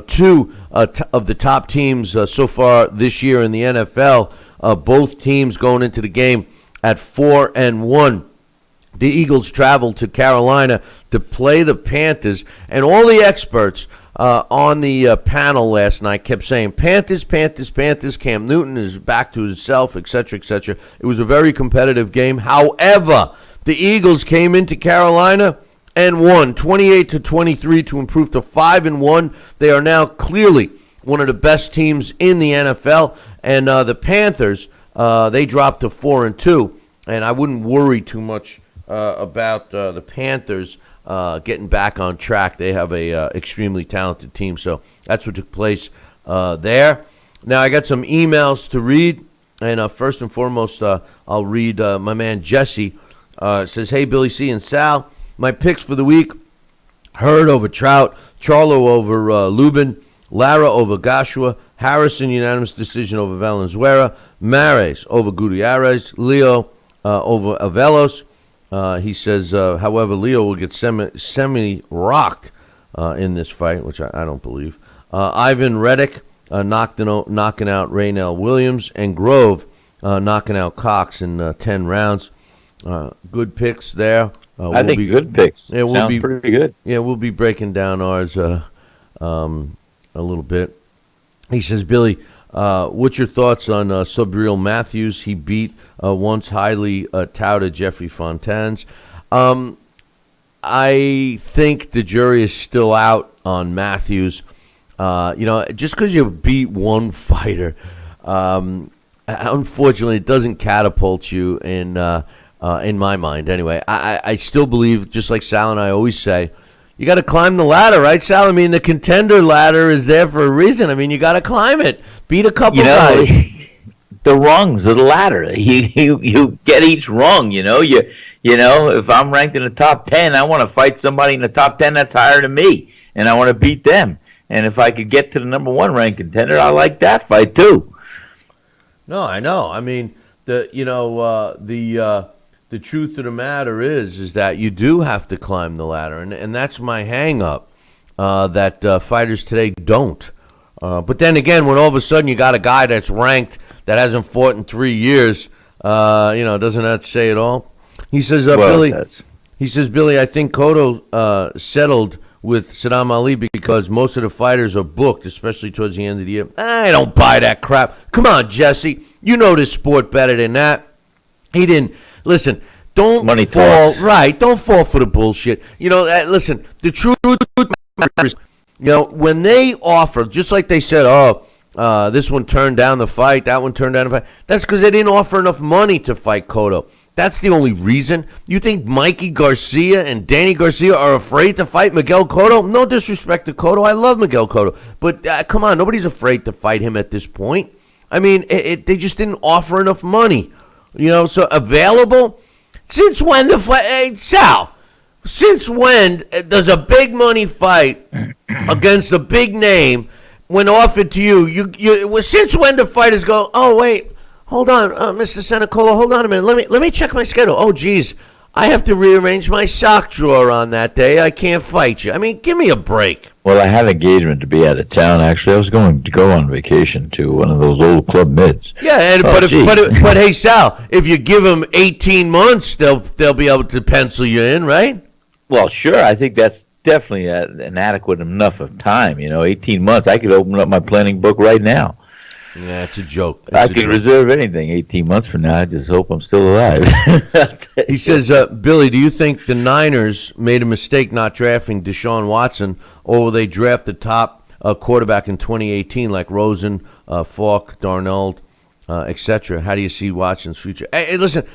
two of the top teams so far this year in the NFL. Both teams going into the game at 4-1. The Eagles traveled to Carolina to play the Panthers, and all the experts on the panel last night kept saying, Panthers, Panthers, Panthers, Cam Newton is back to himself, etc., etc. It was a very competitive game. However, the Eagles came into Carolina and won 28-23 to improve to 5-1. They are now clearly one of the best teams in the NFL, and the Panthers, they dropped to 4-2, and I wouldn't worry too much about the Panthers getting back on track. They have a extremely talented team, so that's what took place there. Now I got some emails to read, and first and foremost, I'll read my man Jesse. It says, hey, Billy C. and Sal, my picks for the week: Hurd over Trout, Charlo over Lubin, Lara over Gashua, Harrison unanimous decision over Valenzuela, Mares over Gutierrez, Leo over Avelos. He says, however, Leo will get semi-rocked in this fight, which I don't believe. Ivan Reddick knocking out Raynell Williams, and Grove knocking out Cox in 10 rounds. Good picks there. I think good picks. Yeah, sound pretty good. Yeah, we'll be breaking down ours a little bit. He says, Billy, what's your thoughts on Subreal Matthews? He beat once highly touted Jeffrey Fontanes. I think the jury is still out on Matthews. Just because you beat one fighter, unfortunately, it doesn't catapult you in my mind. Anyway, I still believe, just like Sal and I always say, you got to climb the ladder, right, Sal? I mean, the contender ladder is there for a reason. I mean, you got to climb it. Beat a couple guys. The rungs of the ladder. You get each rung. You know, if I'm ranked in the top 10, I want to fight somebody in the top 10 that's higher than me, and I want to beat them. And if I could get to the number 1 ranked contender, I like that fight too. No, I know. I mean, the truth of the matter is that you do have to climb the ladder, and that's my hang-up, that fighters today don't. But then again, when all of a sudden you got a guy that's ranked that hasn't fought in 3 years, doesn't that say it all? He says, Billy. He says, Billy, I think Cotto settled with Saddam Ali because most of the fighters are booked, especially towards the end of the year. I don't buy that crap. Come on, Jesse. You know this sport better than that. He didn't. Listen, don't fall for the bullshit. Listen, the truth matters. When they offer, just like they said, this one turned down the fight, that one turned down the fight, that's because they didn't offer enough money to fight Cotto. That's the only reason. You think Mikey Garcia and Danny Garcia are afraid to fight Miguel Cotto? No disrespect to Cotto. I love Miguel Cotto. But come on, nobody's afraid to fight him at this point. I mean, they just didn't offer enough money. So available? Since when Sal, since when does a big money fight against a big name, when offered to you, since when do fighters go, oh, wait, hold on, Mr. Senacola, hold on a minute. Let me check my schedule. Oh, geez, I have to rearrange my sock drawer on that day. I can't fight you. I mean, give me a break. Well, I had an engagement to be out of town. Actually, I was going to go on vacation to one of those old Club Mids. Yeah, but hey, Sal, if you give them 18 months, they'll be able to pencil you in, right? Well, sure. I think that's definitely an adequate enough of time. 18 months. I could open up my planning book right now. Yeah, it's a joke. I could reserve anything 18 months from now. I just hope I'm still alive. He says, Billy, do you think the Niners made a mistake not drafting Deshaun Watson, or will they draft the top quarterback in 2018 like Rosen, Falk, Darnold, etc.? How do you see Watson's future? Hey, listen,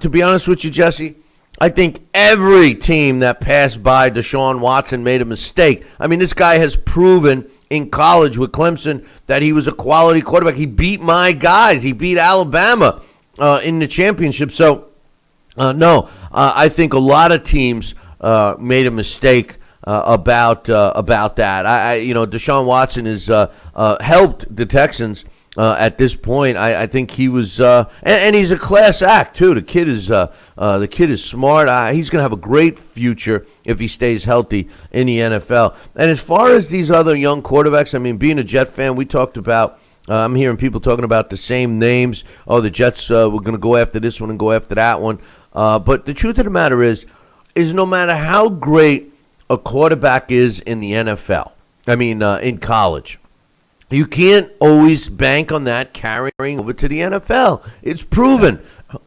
to be honest with you, Jesse, I think every team that passed by Deshaun Watson made a mistake. I mean, this guy has proven in college with Clemson that he was a quality quarterback. He beat my guys. He beat Alabama in the championship. So, no, I think a lot of teams made a mistake about that. Deshaun Watson has helped the Texans At this point, I think he was, and he's a class act too. The kid is smart. He's going to have a great future if he stays healthy in the NFL. And as far as these other young quarterbacks, I mean, being a Jet fan, we talked about. I'm hearing people talking about the same names. Oh, the Jets were going to go after this one and go after that one. But the truth of the matter is no matter how great a quarterback is in the NFL, I mean, in college, you can't always bank on that carrying over to the NFL. It's proven.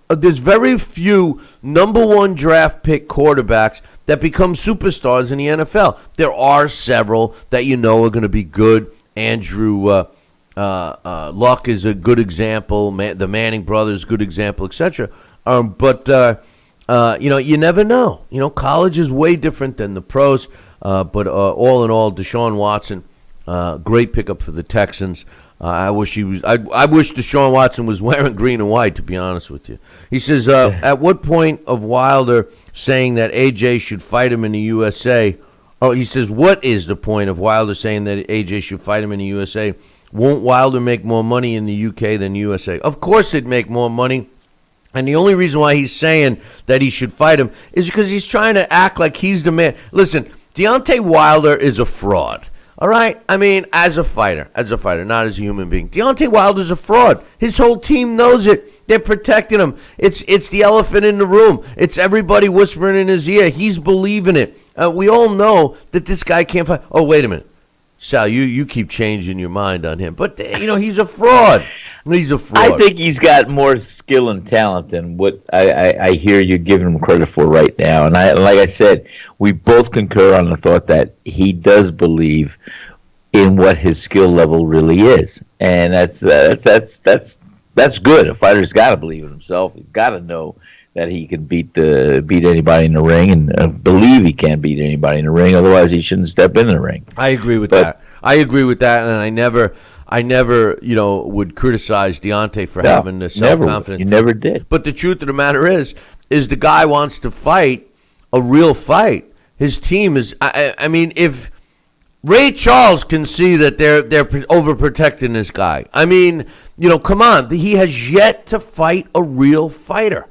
There's very few number one draft pick quarterbacks that become superstars in the NFL. There are several that you know are going to be good. Andrew Luck is a good example. The Manning brothers, good example, etc. But you never know. College is way different than the pros. But all in all, Deshaun Watson, great pickup for the Texans. I wish Deshaun Watson was wearing green and white, to be honest with you. He says, at what point of Wilder saying that AJ should fight him in the USA? Oh, he says, what is the point of Wilder saying that AJ should fight him in the USA? Won't Wilder make more money in the UK than USA? Of course he'd make more money. And the only reason why he's saying that he should fight him is because he's trying to act like he's the man. Listen, Deontay Wilder is a fraud. All right? I mean, as a fighter, not as a human being. Deontay Wilder's a fraud. His whole team knows it. They're protecting him. It's the elephant in the room. It's everybody whispering in his ear. He's believing it. We all know that this guy can't fight. Oh, wait a minute. Sal, you keep changing your mind on him. But, he's a fraud. He's a fraud. I think he's got more skill and talent than what I hear you giving him credit for right now. And like I said, we both concur on the thought that he does believe in what his skill level really is, and that's good. A fighter's got to believe in himself. He's got to know that he can beat anybody in the ring, and believe he can beat anybody in the ring. Otherwise, he shouldn't step in the ring. I agree with that. And I never, would criticize Deontay for having the self-confidence. You never did. But the truth of the matter is the guy wants to fight a real fight. His team is. I mean, if Ray Charles can see that they're overprotecting this guy. I mean, come on. He has yet to fight a real fighter.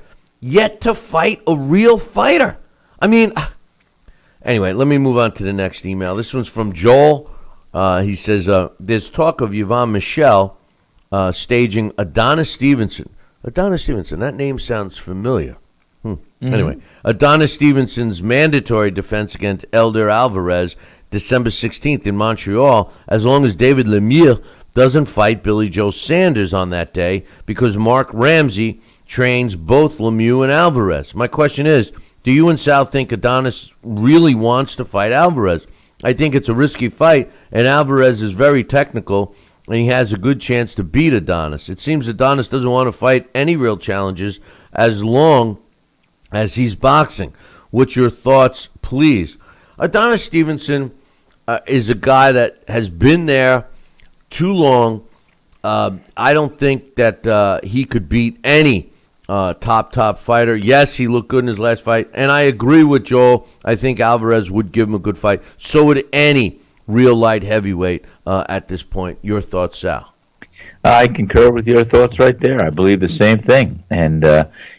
I mean, anyway, let me move on to the next email. This one's from Joel. He says, there's talk of Yvonne Michelle staging Adonis Stevenson. Adonis Stevenson, that name sounds familiar. Mm-hmm. Anyway, Adonis Stevenson's mandatory defense against Elder Alvarez December 16th in Montreal, as long as David Lemieux doesn't fight Billy Joe Sanders on that day, because Mark Ramsey trains both Lemieux and Alvarez. My question is, do you and Sal think Adonis really wants to fight Alvarez? I think it's a risky fight, and Alvarez is very technical, and he has a good chance to beat Adonis. It seems Adonis doesn't want to fight any real challenges as long as he's boxing. What's your thoughts, please? Adonis Stevenson is a guy that has been there too long. I don't think that he could beat any top fighter. Yes, he looked good in his last fight, and I agree with Joel. I think Alvarez would give him a good fight. So would any real light heavyweight at this point. Your thoughts, Sal? I concur with your thoughts right there. I believe the same thing. And,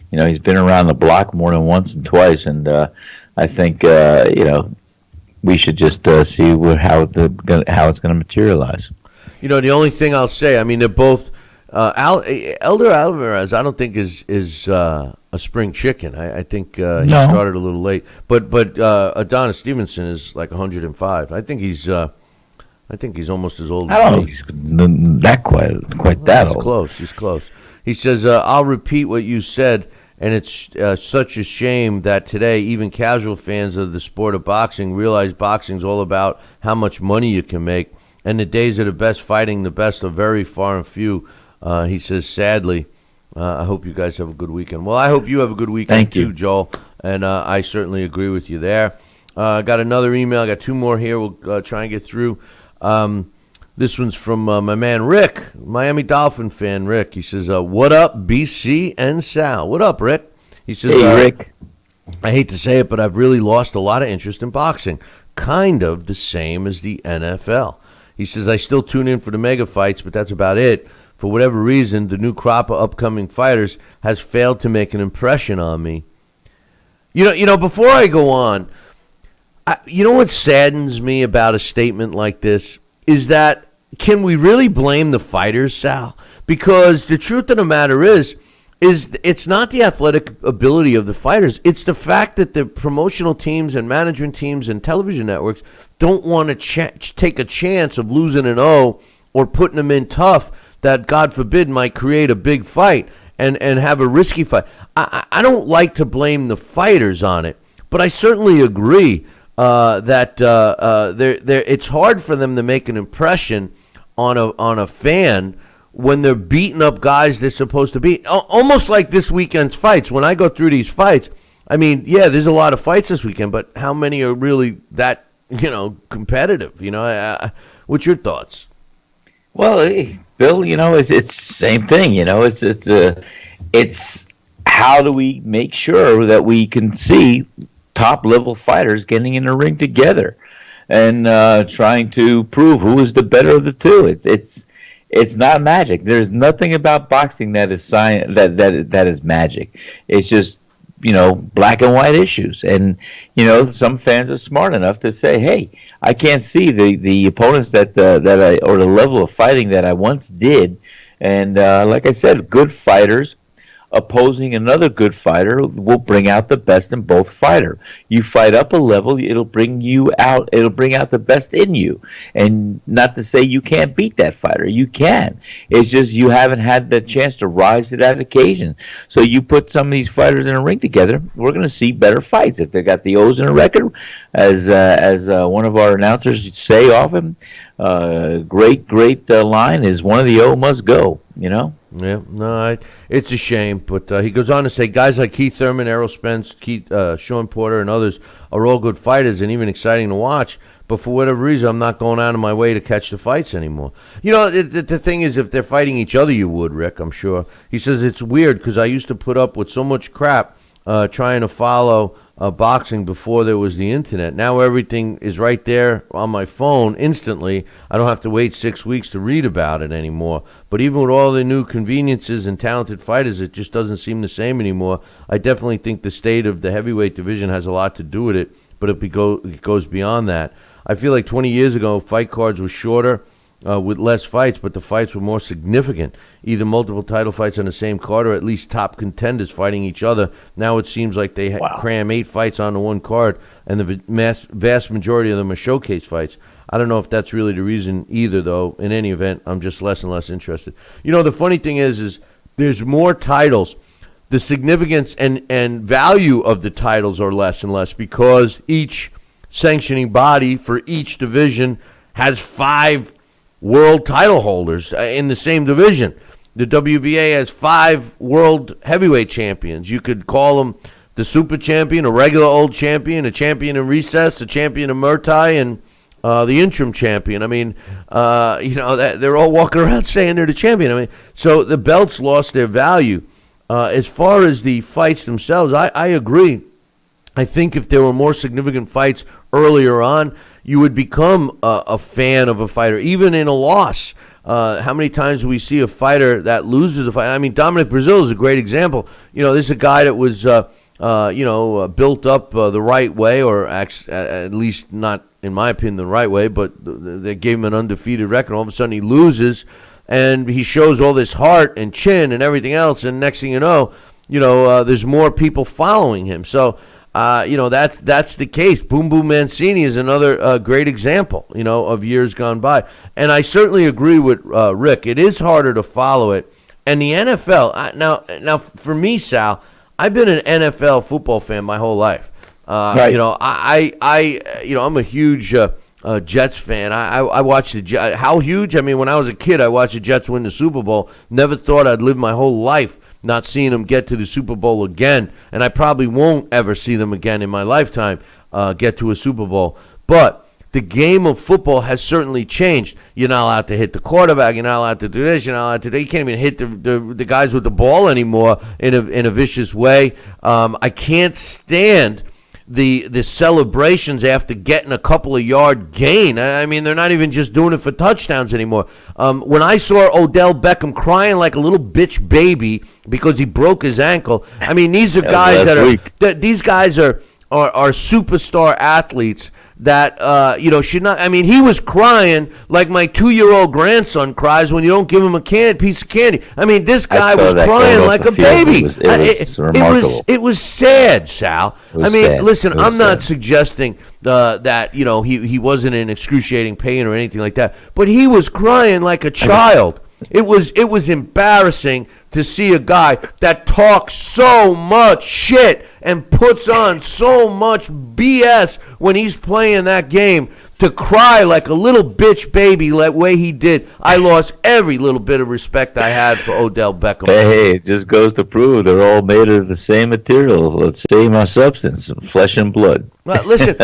he's been around the block more than once and twice, and I think, we should just see how it's going to materialize. The only thing I'll say, I mean, they're both Elder Alvarez. I don't think is a spring chicken. I think he started a little late. But Adonis Stevenson is like 105. I think he's almost as old. I don't know. He's that quite that old. He's close. He says, "I'll repeat what you said." And it's such a shame that today even casual fans of the sport of boxing realize boxing's all about how much money you can make. And the days of the best fighting the best are very far and few. He says, sadly, I hope you guys have a good weekend. Well, I hope you have a good weekend too, Joel. And I certainly agree with you there. Got another email. I got two more here. We'll try and get through. This one's from my man Rick, Miami Dolphin fan Rick. He says, what up, BC and Sal? What up, Rick? He says, hey, Rick. I hate to say it, but I've really lost a lot of interest in boxing. Kind of the same as the NFL. He says, I still tune in for the mega fights, but that's about it. for whatever reason, the new crop of upcoming fighters has failed to make an impression on me. You know, before I go on, you know what saddens me about a statement like this is that can we really blame the fighters, Sal? Because the truth of the matter is it's not the athletic ability of the fighters. It's the fact that the promotional teams and management teams and television networks don't want to take a chance of losing an O or putting them in tough that, God forbid, might create a big fight and have a risky fight. I don't like to blame the fighters on it, but I certainly agree that it's hard for them to make an impression on a fan when they're beating up guys they're supposed to beat. Almost like this weekend's fights. When I go through these fights, I mean, yeah, there's a lot of fights this weekend, but how many are really that, competitive? What's your thoughts? Well, Bill, it's the same thing. It's how do we make sure that we can see top level fighters getting in the ring together and trying to prove who is the better of the two. It's not magic. There's nothing about boxing that is that is magic. It's just black and white issues. And some fans are smart enough to say, hey, I can't see the opponents that I, or the level of fighting that I once did. And like I said, good fighters opposing another good fighter will bring out the best in both fighter. You fight up a level, it'll bring out the best in you. And not to say you can't beat that fighter, you can. It's just you haven't had the chance to rise to that occasion. So you put some of these fighters in a ring together, we're going to see better fights. If they got the O's in a record, as one of our announcers say often, great line is one of the O must go, Yeah, no, it's a shame. But he goes on to say, guys like Keith Thurman, Errol Spence, Sean Porter, and others are all good fighters and even exciting to watch. But for whatever reason, I'm not going out of my way to catch the fights anymore. The thing is, if they're fighting each other, you would, Rick, I'm sure. He says, it's weird because I used to put up with so much crap trying to follow boxing before there was the internet. Now everything is right there on my phone instantly. I don't have to wait 6 weeks to read about it anymore. But even with all the new conveniences and talented fighters, it just doesn't seem the same anymore. I definitely think the state of the heavyweight division has a lot to do with it, but it goes beyond that. I feel like 20 years ago, fight cards were shorter with less fights, but the fights were more significant. Either multiple title fights on the same card or at least top contenders fighting each other. Now it seems like they cram 8 fights onto one card, and the vast majority of them are showcase fights. I don't know if that's really the reason either, though. In any event, I'm just less and less interested. The funny thing is there's more titles. The significance and value of the titles are less and less because each sanctioning body for each division has 5 world title holders in the same division. The WBA has 5 world heavyweight champions. You could call them the super champion, a regular old champion, a champion in recess, a champion in Muay Thai, and the interim champion. I mean, they're all walking around saying they're the champion. I mean, so the belts lost their value. As far as the fights themselves, I agree. I think if there were more significant fights earlier on, you would become a fan of a fighter, even in a loss. How many times do we see a fighter that loses a fight? I mean, Dominic Breazeale is a great example. This is a guy that was, built up the right way, or at least not, in my opinion, the right way, but they gave him an undefeated record. All of a sudden he loses, and he shows all this heart and chin and everything else, and next thing you know, there's more people following him. So, that's the case. Boom Boom Mancini is another great example, of years gone by. And I certainly agree with Rick. It is harder to follow it. And the NFL, now for me, Sal, I've been an NFL football fan my whole life. Right. I'm a huge Jets fan. I watched the Jets. How huge? I mean, when I was a kid, I watched the Jets win the Super Bowl. Never thought I'd live my whole life not seeing them get to the Super Bowl again, and I probably won't ever see them again in my lifetime get to a Super Bowl. But the game of football has certainly changed. You're not allowed to hit the quarterback. You're not allowed to do this. You're not allowed to do that. You can't even hit the guys with the ball anymore in a vicious way. I can't stand the celebrations after getting a couple of yard gain. I mean, they're not even just doing it for touchdowns anymore. When I saw Odell Beckham crying like a little bitch baby because he broke his ankle, I mean, these are guys these guys are superstar athletes that should not. I mean, he was crying like my 2-year-old grandson cries when you don't give him a piece of candy. I mean, this guy was crying like a baby. It was sad, Sal. I mean, sad. Listen, I'm not suggesting that he wasn't in excruciating pain or anything like that, but he was crying like a child. It was embarrassing to see a guy that talks so much shit and puts on so much BS when he's playing that game to cry like a little bitch baby like way he did. I lost every little bit of respect I had for Odell Beckham. Hey, it just goes to prove they're all made of the same material, the same substance, flesh and blood. Well, listen,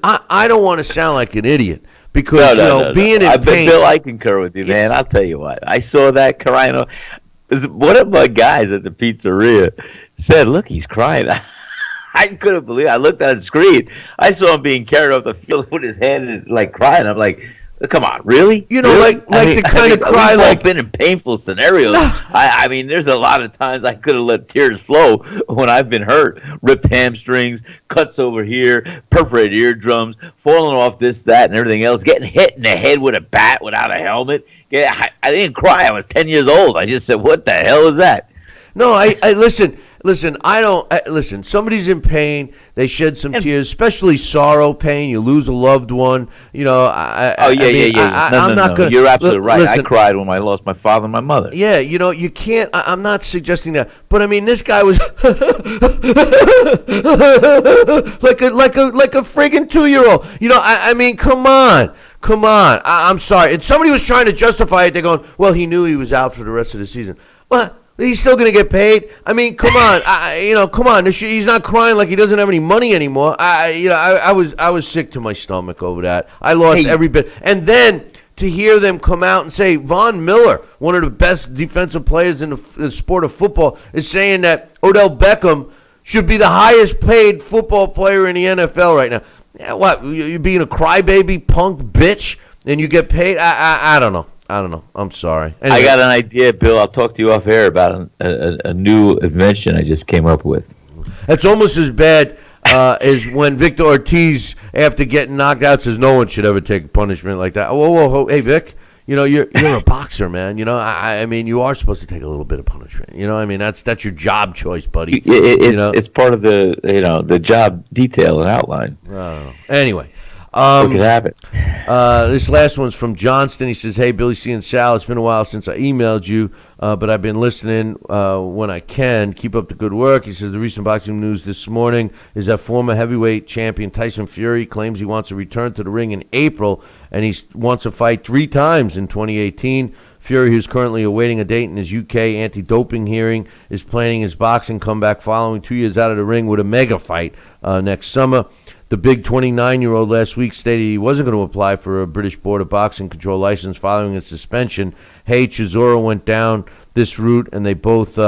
I don't want to sound like an idiot. Because being in pain. Bill, I concur with you, man. I'll tell you what. I saw that crying. One of my guys at the pizzeria said, "Look, he's crying." I couldn't believe it. I looked at the screen. I saw him being carried off the field with his hand and like crying. I'm like, come on, really? Really? The kind of cry like I've been in painful scenarios. I mean, there's a lot of times I could have let tears flow when I've been hurt, ripped hamstrings, cuts over here, perforated eardrums, falling off this, that, and everything else, getting hit in the head with a bat without a helmet. Yeah, I didn't cry. I was 10 years old. I just said, "What the hell is that?" No, I listen. Listen, listen, somebody's in pain. They shed some tears, especially sorrow pain. You lose a loved one. I'm not going to. You're absolutely right. Listen, I cried when I lost my father and my mother. Yeah, you can't. I'm not suggesting that. But I mean, this guy was like a friggin' 2-year-old. I mean, come on. I'm sorry. And somebody was trying to justify it. They're going, well, he knew he was out for the rest of the season. Well, he's still going to get paid. I mean, come on. Come on. He's not crying like he doesn't have any money anymore. I was sick to my stomach over that. I lost every bit. And then to hear them come out and say Von Miller, one of the best defensive players in the sport of football, is saying that Odell Beckham should be the highest paid football player in the NFL right now. Yeah, what? You're being a crybaby punk bitch and you get paid? I don't know. I'm sorry. Anyway. I got an idea, Bill. I'll talk to you off air about a new invention I just came up with. It's almost as bad as when Victor Ortiz, after getting knocked out, says no one should ever take a punishment like that. Whoa. Hey, Vic, you're a boxer, man. I mean, you are supposed to take a little bit of punishment. I mean, that's your job choice, buddy. It's part of the job detail and outline. I don't know. Anyway. What could happen? This last one's from Johnston. He says, "Hey, Billy C and Sal, it's been a while since I emailed you, but I've been listening when I can. Keep up the good work." He says, "The recent boxing news this morning is that former heavyweight champion Tyson Fury claims he wants to return to the ring in April, and he wants to fight 3 times in 2018. Fury, who's currently awaiting a date in his UK anti-doping hearing, is planning his boxing comeback following 2 years out of the ring with a mega fight next summer. The big 29-year-old last week stated he wasn't going to apply for a British Board of Boxing Control license following his suspension. Hey, Chisora went down this route, and they both,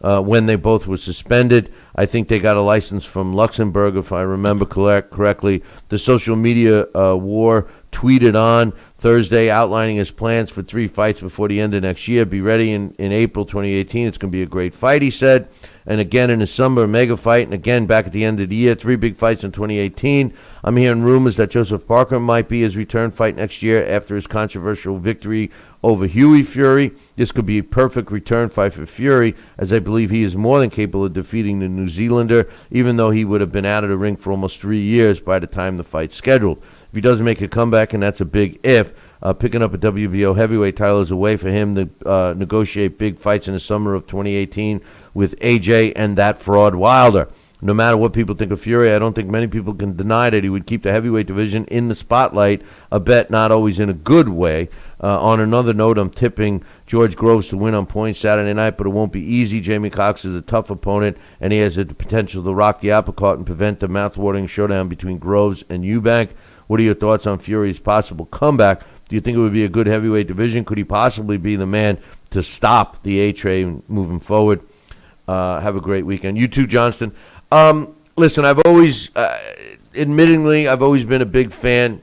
when they both were suspended, I think they got a license from Luxembourg, if I remember correctly. The social media war tweeted on Thursday outlining his plans for 3 fights before the end of next year. Be ready in April 2018. It's going to be a great fight, he said. And again in the summer, a mega fight. And again back at the end of the year, 3 big fights in 2018. I'm hearing rumors that Joseph Parker might be his return fight next year after his controversial victory over Hughie Fury. This could be a perfect return fight for Fury, as I believe he is more than capable of defeating the New Zealander, even though he would have been out of the ring for almost 3 years by the time the fight's scheduled. If he doesn't make a comeback, and that's a big if, picking up a WBO heavyweight title is a way for him to negotiate big fights in the summer of 2018 with AJ and that fraud Wilder. No matter what people think of Fury, I don't think many people can deny that he would keep the heavyweight division in the spotlight, a bet not always in a good way. On another note, I'm tipping George Groves to win on points Saturday night, but it won't be easy. Jamie Cox is a tough opponent, and he has the potential to rock the apple cart and prevent the mouth-watering showdown between Groves and Eubank. What are your thoughts on Fury's possible comeback? Do you think it would be a good heavyweight division? Could he possibly be the man to stop the A-train moving forward? Have a great weekend. You too, Johnston. listen, I've always, admittingly, I've always been a big fan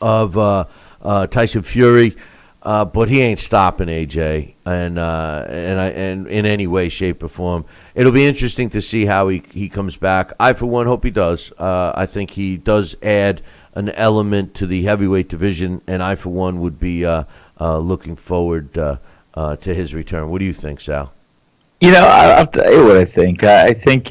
of Tyson Fury, but he ain't stopping AJ, and in any way, shape, or form. It'll be interesting to see how he comes back. I, for one, hope he does. I think he does add an element to the heavyweight division, and I, for one, would be looking forward to his return. What do you think, Sal? I'll tell you what I think. I think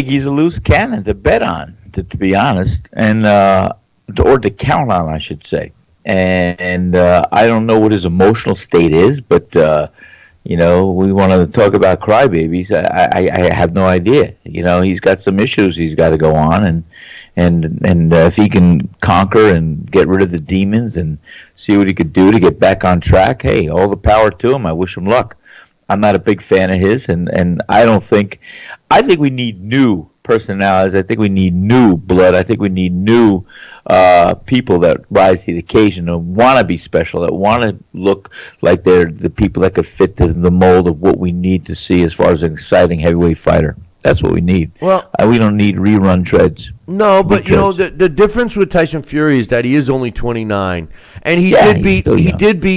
he's a loose cannon to bet on, to be honest, and or to count on, I should say. And I don't know what his emotional state is, but we want to talk about crybabies. I have no idea. He's got some issues he's got to go on, and if he can conquer and get rid of the demons and see what he could do to get back on track, hey, all the power to him. I wish him luck. I'm not a big fan of his, and I think we need new personalities. I think we need new blood. I think we need new people that rise to the occasion and want to be special, that want to look like they're the people that could fit the mold of what we need to see as far as an exciting heavyweight fighter. That's what we need. Well, we don't need rerun treads. No, but the difference with Tyson Fury is that he is only 29, and he did beat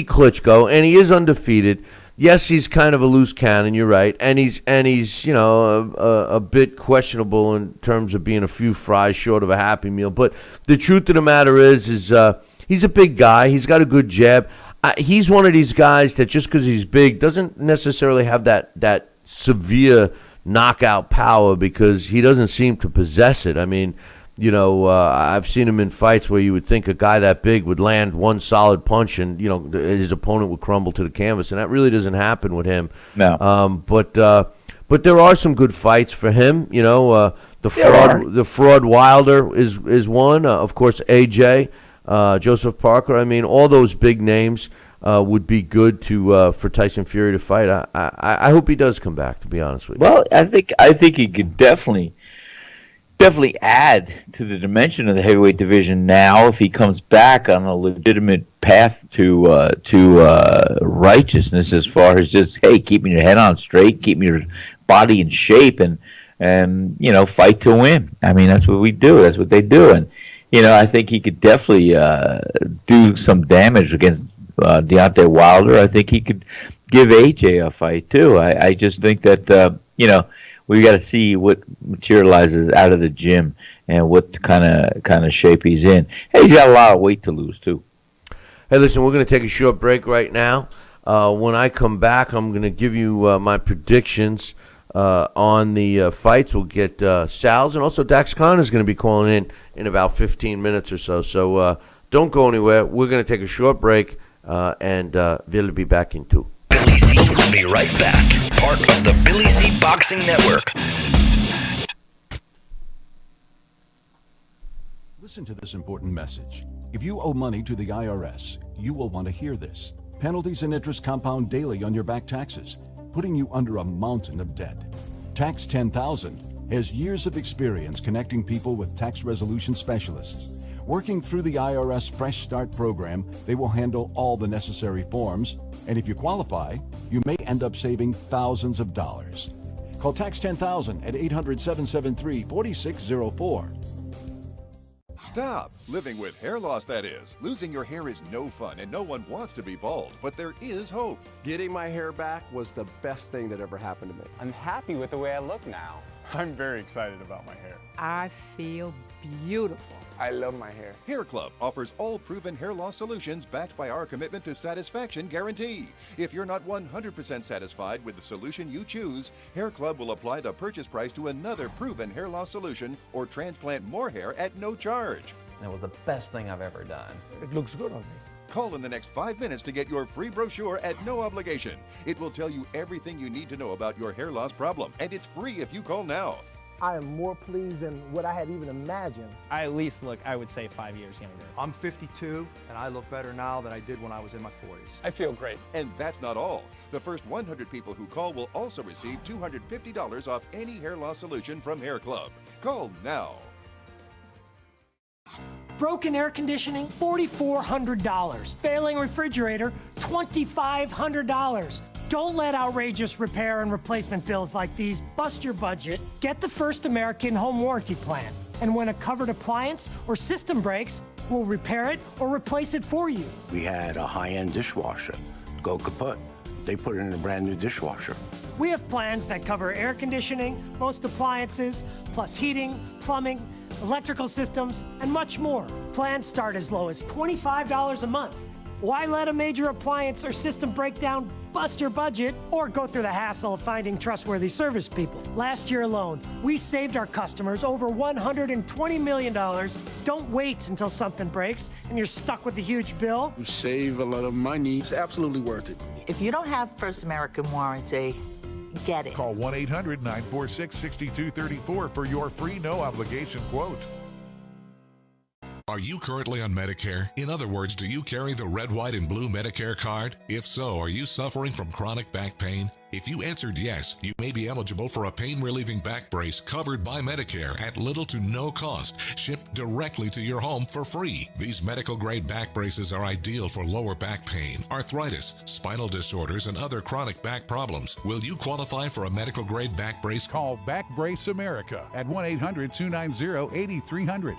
Klitschko, and he is undefeated. Yes, he's kind of a loose cannon. You're right, and he's a bit questionable in terms of being a few fries short of a Happy Meal. But the truth of the matter is he's a big guy. He's got a good jab. He's one of these guys that just because he's big doesn't necessarily have that severe knockout power because he doesn't seem to possess it. I mean, I've seen him in fights where you would think a guy that big would land one solid punch and, his opponent would crumble to the canvas, and that really doesn't happen with him. No. But there are some good fights for him. The fraud Wilder is one. Of course, AJ, Joseph Parker. I mean, all those big names would be good for Tyson Fury to fight. I hope he does come back, to be honest with you. Well, I think he could definitely add to the dimension of the heavyweight division now if he comes back on a legitimate path to righteousness, as far as just keeping your head on straight, keeping your body in shape, and fight to win. I mean, that's what we do. That's what they do, and I think he could definitely do some damage against Deontay Wilder. I think he could give AJ a fight too. I just think that we got to see what materializes out of the gym and what kind of shape he's in. Hey, he's got a lot of weight to lose too. Hey, listen, we're going to take a short break right now. When I come back, I'm going to give you my predictions on the fights. We'll get Sal's, and also Dax Khan is going to be calling in about 15 minutes or so. So don't go anywhere. We're going to take a short break, and we'll be back in 2. Billy C will be right back. Part of the Billy C Boxing Network. Listen to this important message. If you owe money to the IRS, you will want to hear this. Penalties and interest compound daily on your back taxes, putting you under a mountain of debt. Tax 10,000 has years of experience connecting people with tax resolution specialists. Working through the IRS Fresh Start program, they will handle all the necessary forms, and if you qualify, you may end up saving thousands of dollars. Call Tax 10,000 at 800-773-4604. Stop living with hair loss, that is. Losing your hair is no fun, and no one wants to be bald, but there is hope. Getting my hair back was the best thing that ever happened to me. I'm happy with the way I look now. I'm very excited about my hair. I feel beautiful. I love my hair. Hair Club offers all proven hair loss solutions backed by our commitment to satisfaction guarantee. If you're not 100% satisfied with the solution you choose, Hair Club will apply the purchase price to another proven hair loss solution or transplant more hair at no charge. And it was the best thing I've ever done. It looks good on me. Call in the next 5 minutes to get your free brochure at no obligation. It will tell you everything you need to know about your hair loss problem, and it's free if you call now. I am more pleased than what I had even imagined. I at least look, I would say, 5 years younger. I'm 52, and I look better now than I did when I was in my 40s. I feel great. And that's not all. The first 100 people who call will also receive $250 off any hair loss solution from Hair Club. Call now. Broken air conditioning, $4,400. Failing refrigerator, $2,500. Don't let outrageous repair and replacement bills like these bust your budget. Get the First American Home Warranty Plan. And when a covered appliance or system breaks, we'll repair it or replace it for you. We had a high-end dishwasher go kaput. They put it in a brand new dishwasher. We have plans that cover air conditioning, most appliances, plus heating, plumbing, electrical systems, and much more. Plans start as low as $25 a month. Why let a major appliance or system breakdown bust your budget or go through the hassle of finding trustworthy service people? Last year alone, we saved our customers over $120 million. Don't wait until something breaks and you're stuck with a huge bill. You save a lot of money. It's absolutely worth it. If you don't have First American Warranty, get it. Call 1-800-946-6234 for your free no-obligation quote. Are you currently on Medicare? In other words, do you carry the red, white, and blue Medicare card? If so, are you suffering from chronic back pain? If you answered yes, you may be eligible for a pain-relieving back brace covered by Medicare at little to no cost, shipped directly to your home for free. These medical-grade back braces are ideal for lower back pain, arthritis, spinal disorders, and other chronic back problems. Will you qualify for a medical-grade back brace? Call Back Brace America at 1-800-290-8300.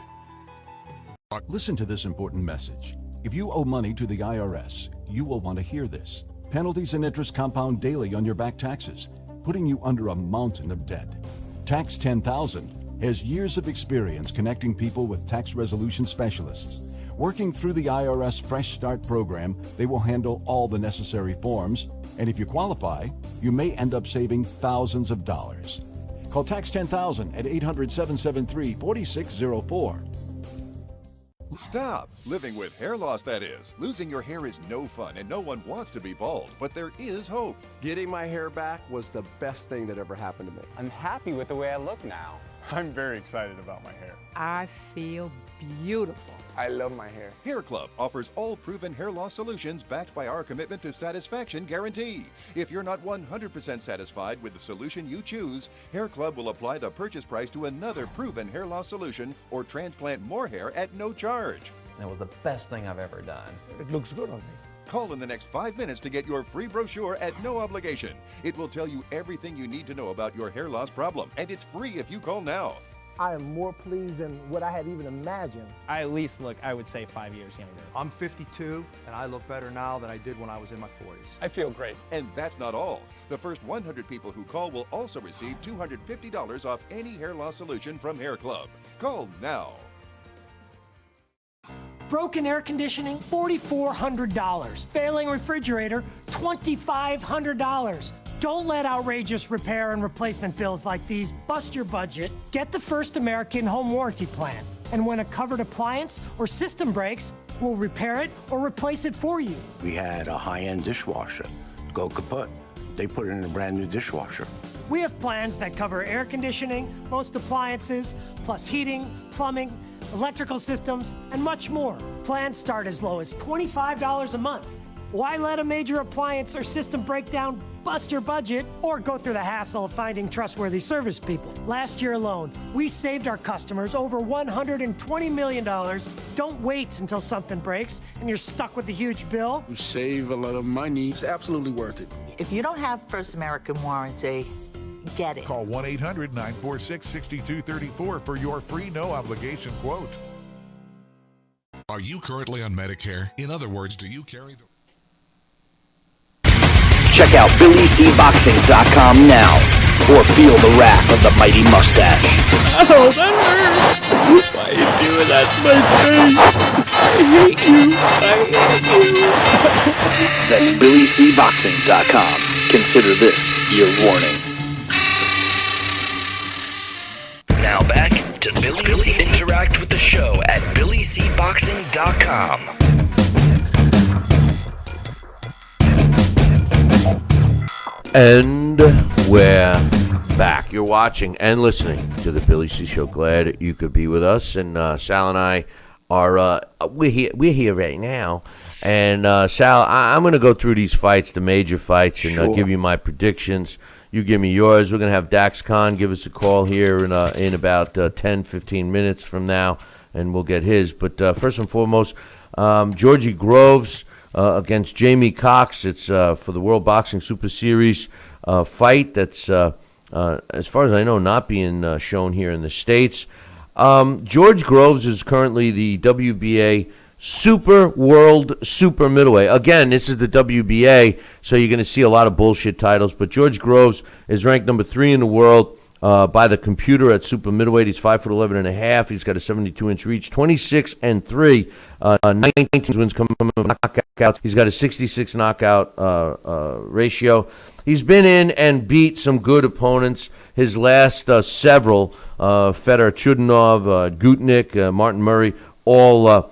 Listen to this important message. If you owe money to the IRS, you will want to hear this. Penalties and interest compound daily on your back taxes, putting you under a mountain of debt. Tax 10,000 has years of experience connecting people with tax resolution specialists. Working through the IRS Fresh Start program, they will handle all the necessary forms, and if you qualify, you may end up saving thousands of dollars. Call Tax 10,000 at 800-773-4604. Stop living with hair loss, that is. Losing your hair is no fun and no one wants to be bald, but there is hope. Getting my hair back was the best thing that ever happened to me. I'm happy with the way I look now. I'm very excited about my hair. I feel beautiful. I love my hair. Hair Club offers all proven hair loss solutions backed by our commitment to satisfaction guarantee. If you're not 100% satisfied with the solution you choose, Hair Club will apply the purchase price to another proven hair loss solution or transplant more hair at no charge. It was the best thing I've ever done. It looks good on me. Call in the next 5 minutes to get your free brochure at no obligation. It will tell you everything you need to know about your hair loss problem, and it's free if you call now. I am more pleased than what I had even imagined. I at least look, I would say, 5 years younger. I'm 52, and I look better now than I did when I was in my 40s. I feel great. And that's not all. The first 100 people who call will also receive $250 off any hair loss solution from Hair Club. Call now. Broken air conditioning, $4,400. Failing refrigerator, $2,500. Don't let outrageous repair and replacement bills like these bust your budget. Get the First American Home Warranty Plan. And when a covered appliance or system breaks, we'll repair it or replace it for you. We had a high-end dishwasher go kaput. They put it in a brand new dishwasher. We have plans that cover air conditioning, most appliances, plus heating, plumbing, electrical systems, and much more. Plans start as low as $25 a month. Why let a major appliance or system breakdown bust your budget or go through the hassle of finding trustworthy service people? Last year alone, we saved our customers over $120 million. Don't wait until something breaks and you're stuck with a huge bill. You save a lot of money. It's absolutely worth it. If you don't have First American Warranty, get it. Call 1-800-946-6234 for your free no-obligation quote. Are you currently on Medicare? In other words, do you carry the... Check out BillyCBoxing.com now, or feel the wrath of the mighty mustache. Oh, that hurts! Why are you doing that to my face? I hate you! That's BillyCBoxing.com. Consider this your warning. Now back to Billy C. Interact with the show at BillyCBoxing.com. And we're back. You're watching and listening to the Billy C. Show. Glad you could be with us. And Sal and I are we're here right now. And Sal, I'm going to go through these fights, the major fights, and give you my predictions. You give me yours. We're going to have Dax Khan give us a call here in about 10, 15 minutes from now, and we'll get his. But first and foremost, Georgie Groves against Jamie Cox. It's for the World Boxing Super Series fight that's, as far as I know, not being shown here in the States. George Groves is currently the WBA World Super Middleweight. Again, this is the WBA, so you're going to see a lot of bullshit titles. But George Groves is ranked number 3 in the world by the computer at super middleweight. He's 5'11" and a half. He's got a 72-inch reach, 26-3, 19 wins coming from knockouts. He's got a 66 knockout ratio. He's been in and beat some good opponents. His last several, Fedor Chudinov, Gutnik, Martin Murray, all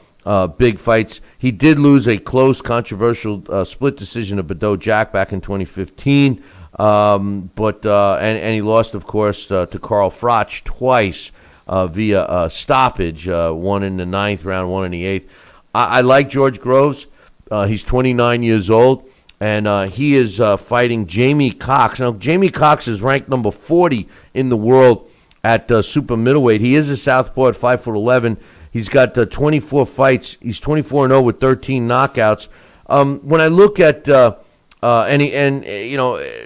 big fights. He did lose a close, controversial split decision to Badou Jack back in 2015. But he lost, of course, to Carl Froch twice via stoppage, one in the 9th round, one in the 8th. I like George Groves. He's 29 years old, and he is fighting Jamie Cox. Now, Jamie Cox is ranked number 40 in the world at super middleweight. He is a southpaw at 5'11". He's got 24 fights. He's 24-0 with 13 knockouts. When I look at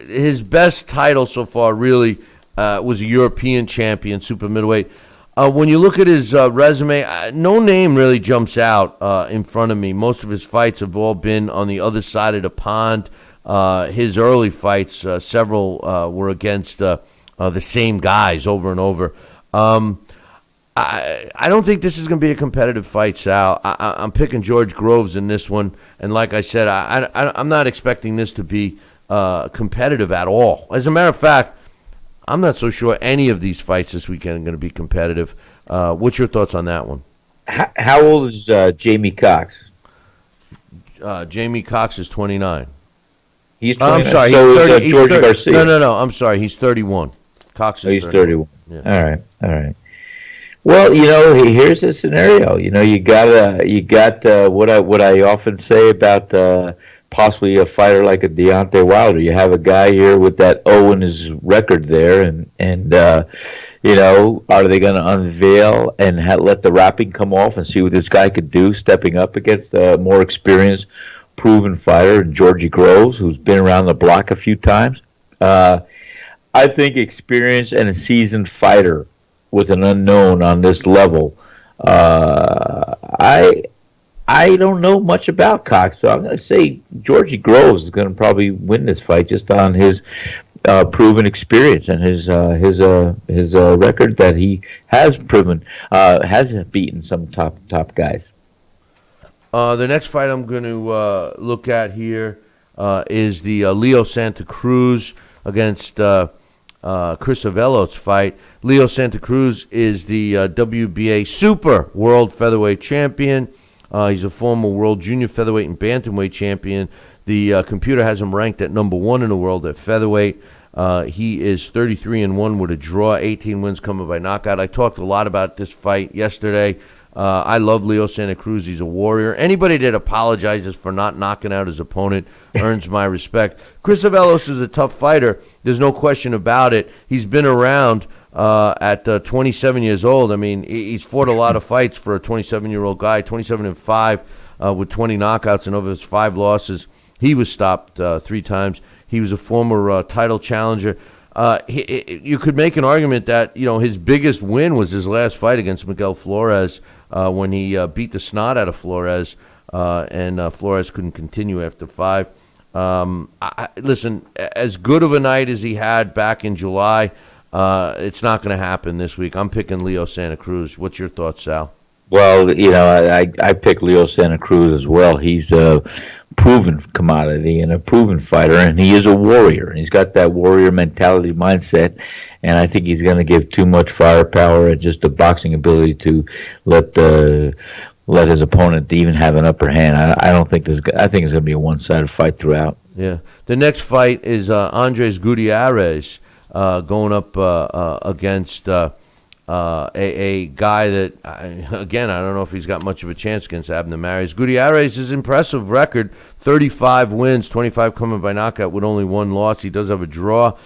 his best title so far really was a European champion, super middleweight. When you look at his resume, no name really jumps out in front of me. Most of his fights have all been on the other side of the pond. His early fights, several were against the same guys over and over. I don't think this is going to be a competitive fight, Sal. I'm picking George Groves in this one, and like I said, I'm not expecting this to be competitive at all. As a matter of fact, I'm not so sure any of these fights this weekend are going to be competitive. What's your thoughts on that one? How old is Jamie Cox? Jamie Cox is 29. He's 29. I'm sorry, so he's 30. George Garcia. No. I'm sorry, he's 31. Cox is 31. Yeah. All right. Well, here's a scenario. You got what I often say about possibly a fighter like a Deontay Wilder. You have a guy here with that O in his record there, and are they going to unveil and let the wrapping come off and see what this guy could do, stepping up against a more experienced, proven fighter, Georgie Groves, who's been around the block a few times. I think experience and a seasoned fighter with an unknown on this level. I don't know much about Cox, so I'm going to say Georgie Groves is going to probably win this fight just on his proven experience and his record that he has proven, has beaten some top guys. The next fight I'm going to look at here is the Leo Santa Cruz against Chris Avello's fight. Leo Santa Cruz is the WBA Super World Featherweight Champion. He's a former World Junior Featherweight and Bantamweight Champion. The computer has him ranked at number 1 in the world at featherweight. He is 33-1 with a draw, 18 wins coming by knockout. I talked a lot about this fight yesterday. I love Leo Santa Cruz. He's a warrior. Anybody that apologizes for not knocking out his opponent earns my respect. Chris Avellos is a tough fighter. There's no question about it. He's been around at 27 years old. I mean, he's fought a lot of fights for a 27-year-old guy, 27-5 with 20 knockouts, and over his 5 losses, he was stopped 3 times. He was a former title challenger. You could make an argument that his biggest win was his last fight against Miguel Flores when he beat the snot out of Flores, and Flores couldn't continue after 5. Listen, as good of a night as he had back in July, it's not going to happen this week. I'm picking Leo Santa Cruz. What's your thoughts, Sal? Well, I pick Leo Santa Cruz as well. He's a proven commodity and a proven fighter, and he is a warrior. He's got that warrior mentality mindset, and I think he's going to give too much firepower and just the boxing ability to let his opponent even have an upper hand. I think it's going to be a one-sided fight throughout. Yeah. The next fight is Andres Gutierrez going up against a guy that, again, I don't know if he's got much of a chance against Abner Mares. Gutierrez is impressive record, 35 wins, 25 coming by knockout with only 1 loss. He does have a draw.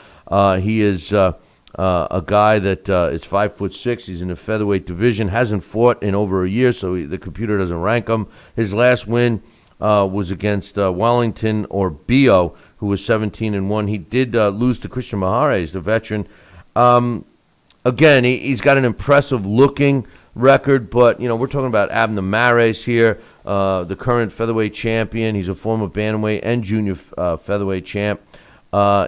He is a guy that is 5'6". He's in the featherweight division, hasn't fought in over a year, so the computer doesn't rank him. His last win was against Wellington or Bio, who was 17-1. He did lose to Christian Mahares, the veteran. Again, he's got an impressive looking record, but we're talking about Abner Mares here, the current featherweight champion. He's a former bantamweight and junior featherweight champ.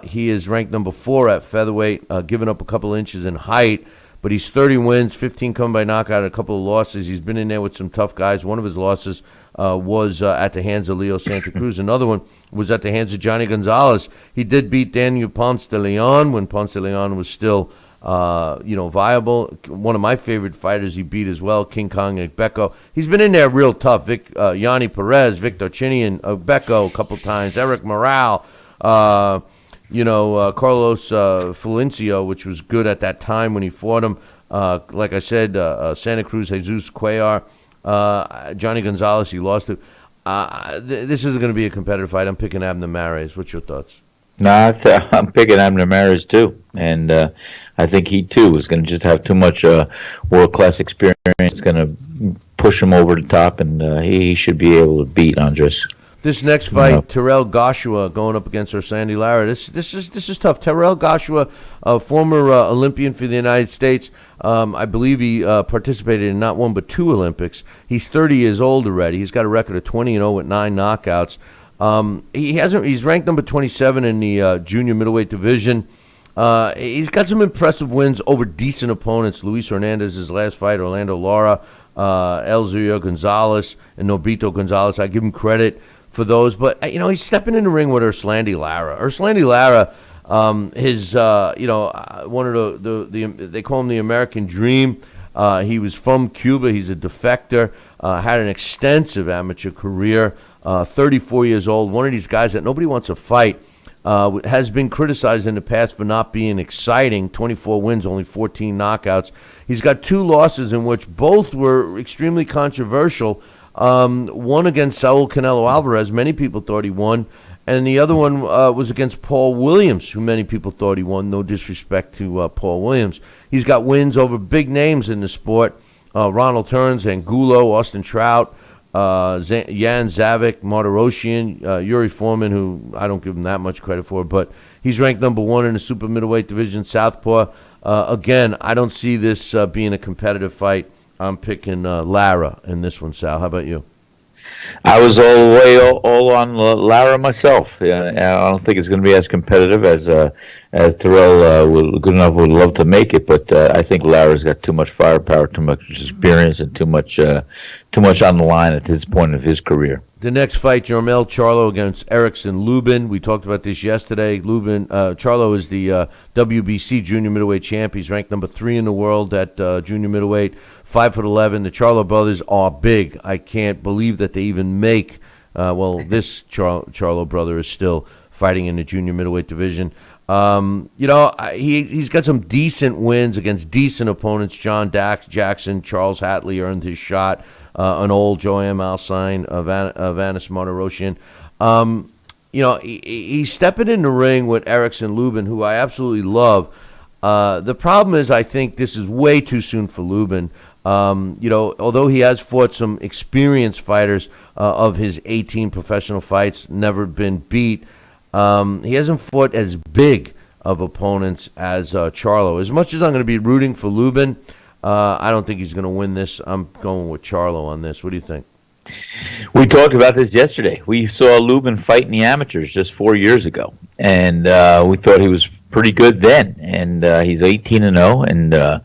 He is ranked number 4 at featherweight, giving up a couple inches in height, but he's 30 wins, 15 coming by knockout, a couple of losses. He's been in there with some tough guys. One of his losses was at the hands of Leo Santa Cruz. Another one was at the hands of Johnny Gonzalez. He did beat Daniel Ponce de Leon when Ponce de Leon was still viable. One of my favorite fighters he beat as well, King Kong Ekbeko. He's been in there real tough. Yanni Perez, Victor Chinian, Ekbeko a couple times, Eric Morale, Carlos Felincio, which was good at that time when he fought him. Like I said, Santa Cruz, Jesus Cuellar, Johnny Gonzalez, he lost to. This isn't going to be a competitive fight. I'm picking Abner Mares. What's your thoughts? No, I'm picking Abner Mares too, and I think he too is going to just have too much world-class experience. It's going to push him over the top, and he should be able to beat Andres. This next fight, Terrell Joshua going up against Sandy Lara. This is tough. Terrell Joshua, a former Olympian for the United States. I believe he participated in not one but 2 Olympics. He's 30 years old already. He's got a record of 20-0 with 9 knockouts. He's ranked number 27 in the junior middleweight division. He's got some impressive wins over decent opponents. Luis Hernandez, his last fight, Orlando Lara, Elzio Gonzalez, and Nobito Gonzalez. I give him credit for those, but he's stepping in the ring with Urslandi Lara. Urslandi Lara, one of the they call him the American Dream. He was from Cuba. He's a defector. Had an extensive amateur career. 34 years old. One of these guys that nobody wants to fight. Has been criticized in the past for not being exciting. 24 wins, only 14 knockouts. He's got 2 losses in which both were extremely controversial. One against Saul Canelo Alvarez, many people thought he won, and the other one was against Paul Williams, who many people thought he won. No disrespect to Paul Williams. He's got wins over big names in the sport. Ronald Turns, Angulo, Austin Trout, Jan Zavik, Martirosyan, Yuri Foreman, who I don't give him that much credit for, but he's ranked number 1 in the super middleweight division, Southpaw. Again, I don't see this being a competitive fight. I'm picking Lara in this one, Sal. How about you? I was all on Lara myself. Yeah, I don't think it's going to be as competitive as Terrell would love to make it, but I think Lara's got too much firepower, too much experience, and too much on the line at this point of his career. The next fight, Manuel Charr against Erickson Lubin. We talked about this yesterday. Charlo is the WBC junior middleweight champ. He's ranked number 3 in the world at junior middleweight, 5'11". The Charlo brothers are big. I can't believe that they even make. This Charlo brother is still fighting in the junior middleweight division. He's got some decent wins against decent opponents. John Jackson, Charles Hatley earned his shot. An old Joanne Alcine, Vanis Martirosyan. He's stepping in the ring with Erickson Lubin, who I absolutely love. The problem is I think this is way too soon for Lubin. Although he has fought some experienced fighters of his 18 professional fights, never been beat, he hasn't fought as big of opponents as Charlo. As much as I'm going to be rooting for Lubin, I don't think he's going to win this. I'm going with Charlo on this. What do you think? We talked about this yesterday. We saw Lubin fight in the amateurs just 4 years ago, and we thought he was pretty good then. And he's 18-0, and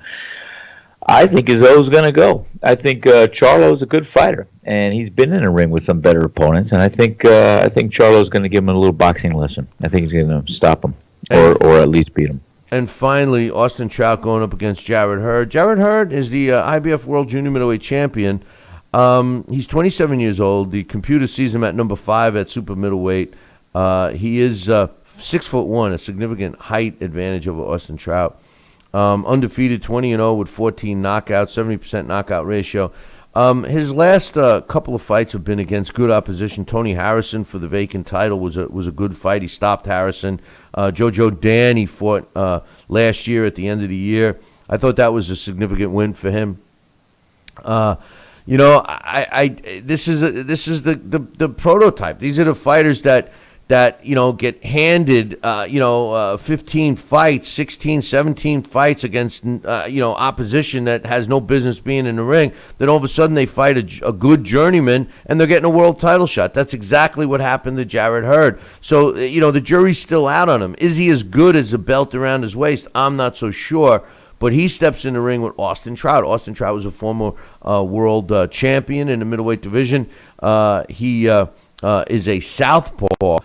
I think his O's going to go. I think Charlo's a good fighter, and he's been in a ring with some better opponents. And I think Charlo's going to give him a little boxing lesson. I think he's going to stop him, or at least beat him. And finally, Austin Trout going up against Jarrett Hurd. Jarrett Hurd is the IBF World Junior Middleweight Champion. He's 27 years old. The computer sees him at number 5 at super middleweight. He is 6'1", a significant height advantage over Austin Trout. Undefeated, 20-0 with 14 knockouts, 70% knockout ratio. His last couple of fights have been against good opposition. Tony Harrison for the vacant title was a good fight. He stopped Harrison. Jojo Dan, he fought last year at the end of the year. I thought that was a significant win for him. This is the prototype. These are the fighters that get handed 15 fights, 16, 17 fights against opposition that has no business being in the ring. Then all of a sudden they fight a good journeyman and they're getting a world title shot. That's exactly what happened to Jarrett Hurd. So the jury's still out on him. Is he as good as a belt around his waist? I'm not so sure. But he steps in the ring with Austin Trout. Austin Trout was a former world champion in the middleweight division. He is a southpaw.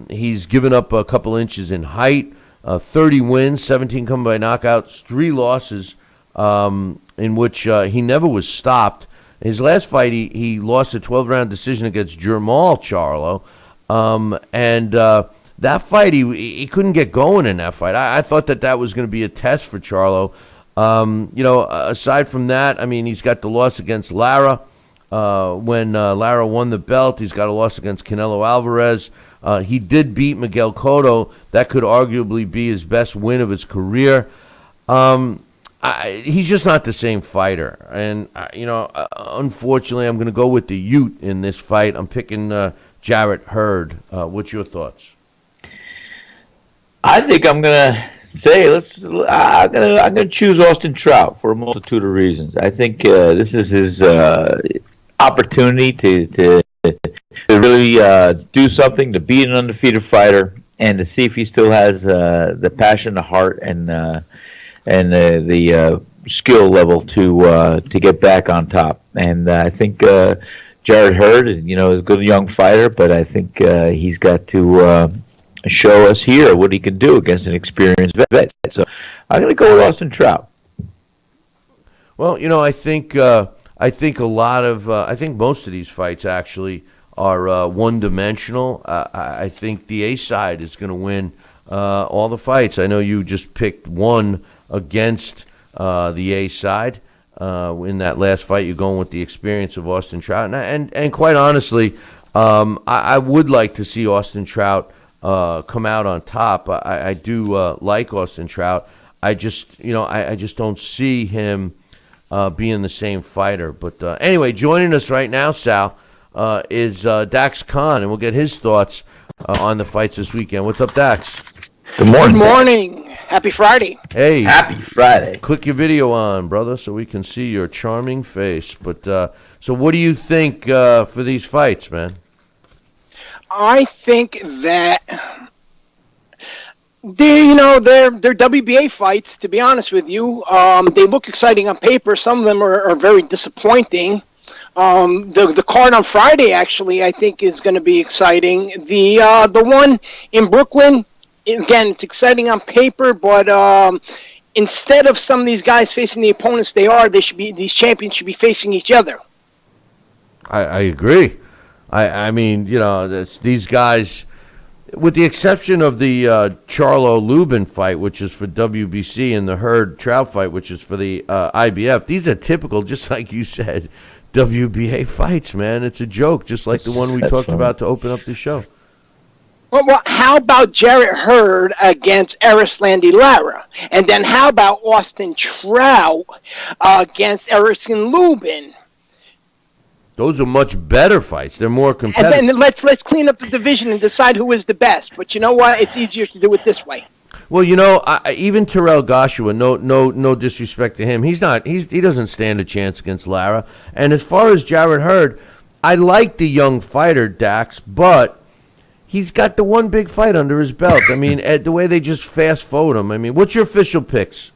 He's given up a couple inches in height. 30 wins, 17 come by knockouts, 3 losses, in which he never was stopped. His last fight, he lost a 12-round decision against Manuel Charr. That fight, he couldn't get going in that fight. I thought that was going to be a test for Charlo. Aside from that, I mean, he's got the loss against Lara. When Lara won the belt, he's got a loss against Canelo Alvarez. He did beat Miguel Cotto. That could arguably be his best win of his career. He's just not the same fighter. And, unfortunately, I'm going to go with the Ute in this fight. I'm picking Jarrett Hurd. What's your thoughts? I think I'm gonna say I'm gonna choose Austin Trout for a multitude of reasons. I think this is his opportunity to really do something, to be an undefeated fighter, and to see if he still has the passion, the heart, and the skill level to get back on top. And I think Jarrett Hurd, is a good young fighter, but I think he's got to show us here what he can do against an experienced vet. So I'm going to go with Austin Trout. Well, I think a lot of I think most of these fights actually are one-dimensional. I think the A side is going to win all the fights. I know you just picked one against the A side in that last fight. You're going with the experience of Austin Trout, and quite honestly, I would like to see Austin Trout come out on top. I do like Austin Trout. I just don't see him being the same fighter. But anyway, joining us right now, Sal, is Dax Khan, and we'll get his thoughts on the fights this weekend. What's up, Dax? Good morning. Good morning. Happy Friday. Hey. Happy Friday. Click your video on, brother, so we can see your charming face. But so what do you think for these fights, man? I think that they're WBA fights, to be honest with you. They look exciting on paper. Some of them are very disappointing. The card on Friday, actually, I think is going to be exciting. The one in Brooklyn, again, it's exciting on paper, but instead of some of these guys facing the opponents these champions should be facing each other. I agree. I mean, these guys, with the exception of the Charlo-Lubin fight, which is for WBC, and the Hurd-Trout fight, which is for the IBF, these are typical, just like you said, WBA fights, man. It's a joke, just like the one we talked about to open up the show. Well, how about Jarrett Hurd against Erislandy Lara? And then how about Austin Trout against Erison Lubin? Those are much better fights. They're more competitive. And then let's clean up the division and decide who is the best. But you know what? It's easier to do it this way. Well, even Terrell Joshua, no disrespect to him, he doesn't stand a chance against Lara. And as far as Jarrett Hurd, I like the young fighter, Dax, but he's got the one big fight under his belt. I mean, the way they just fast forward him. I mean, what's your official picks?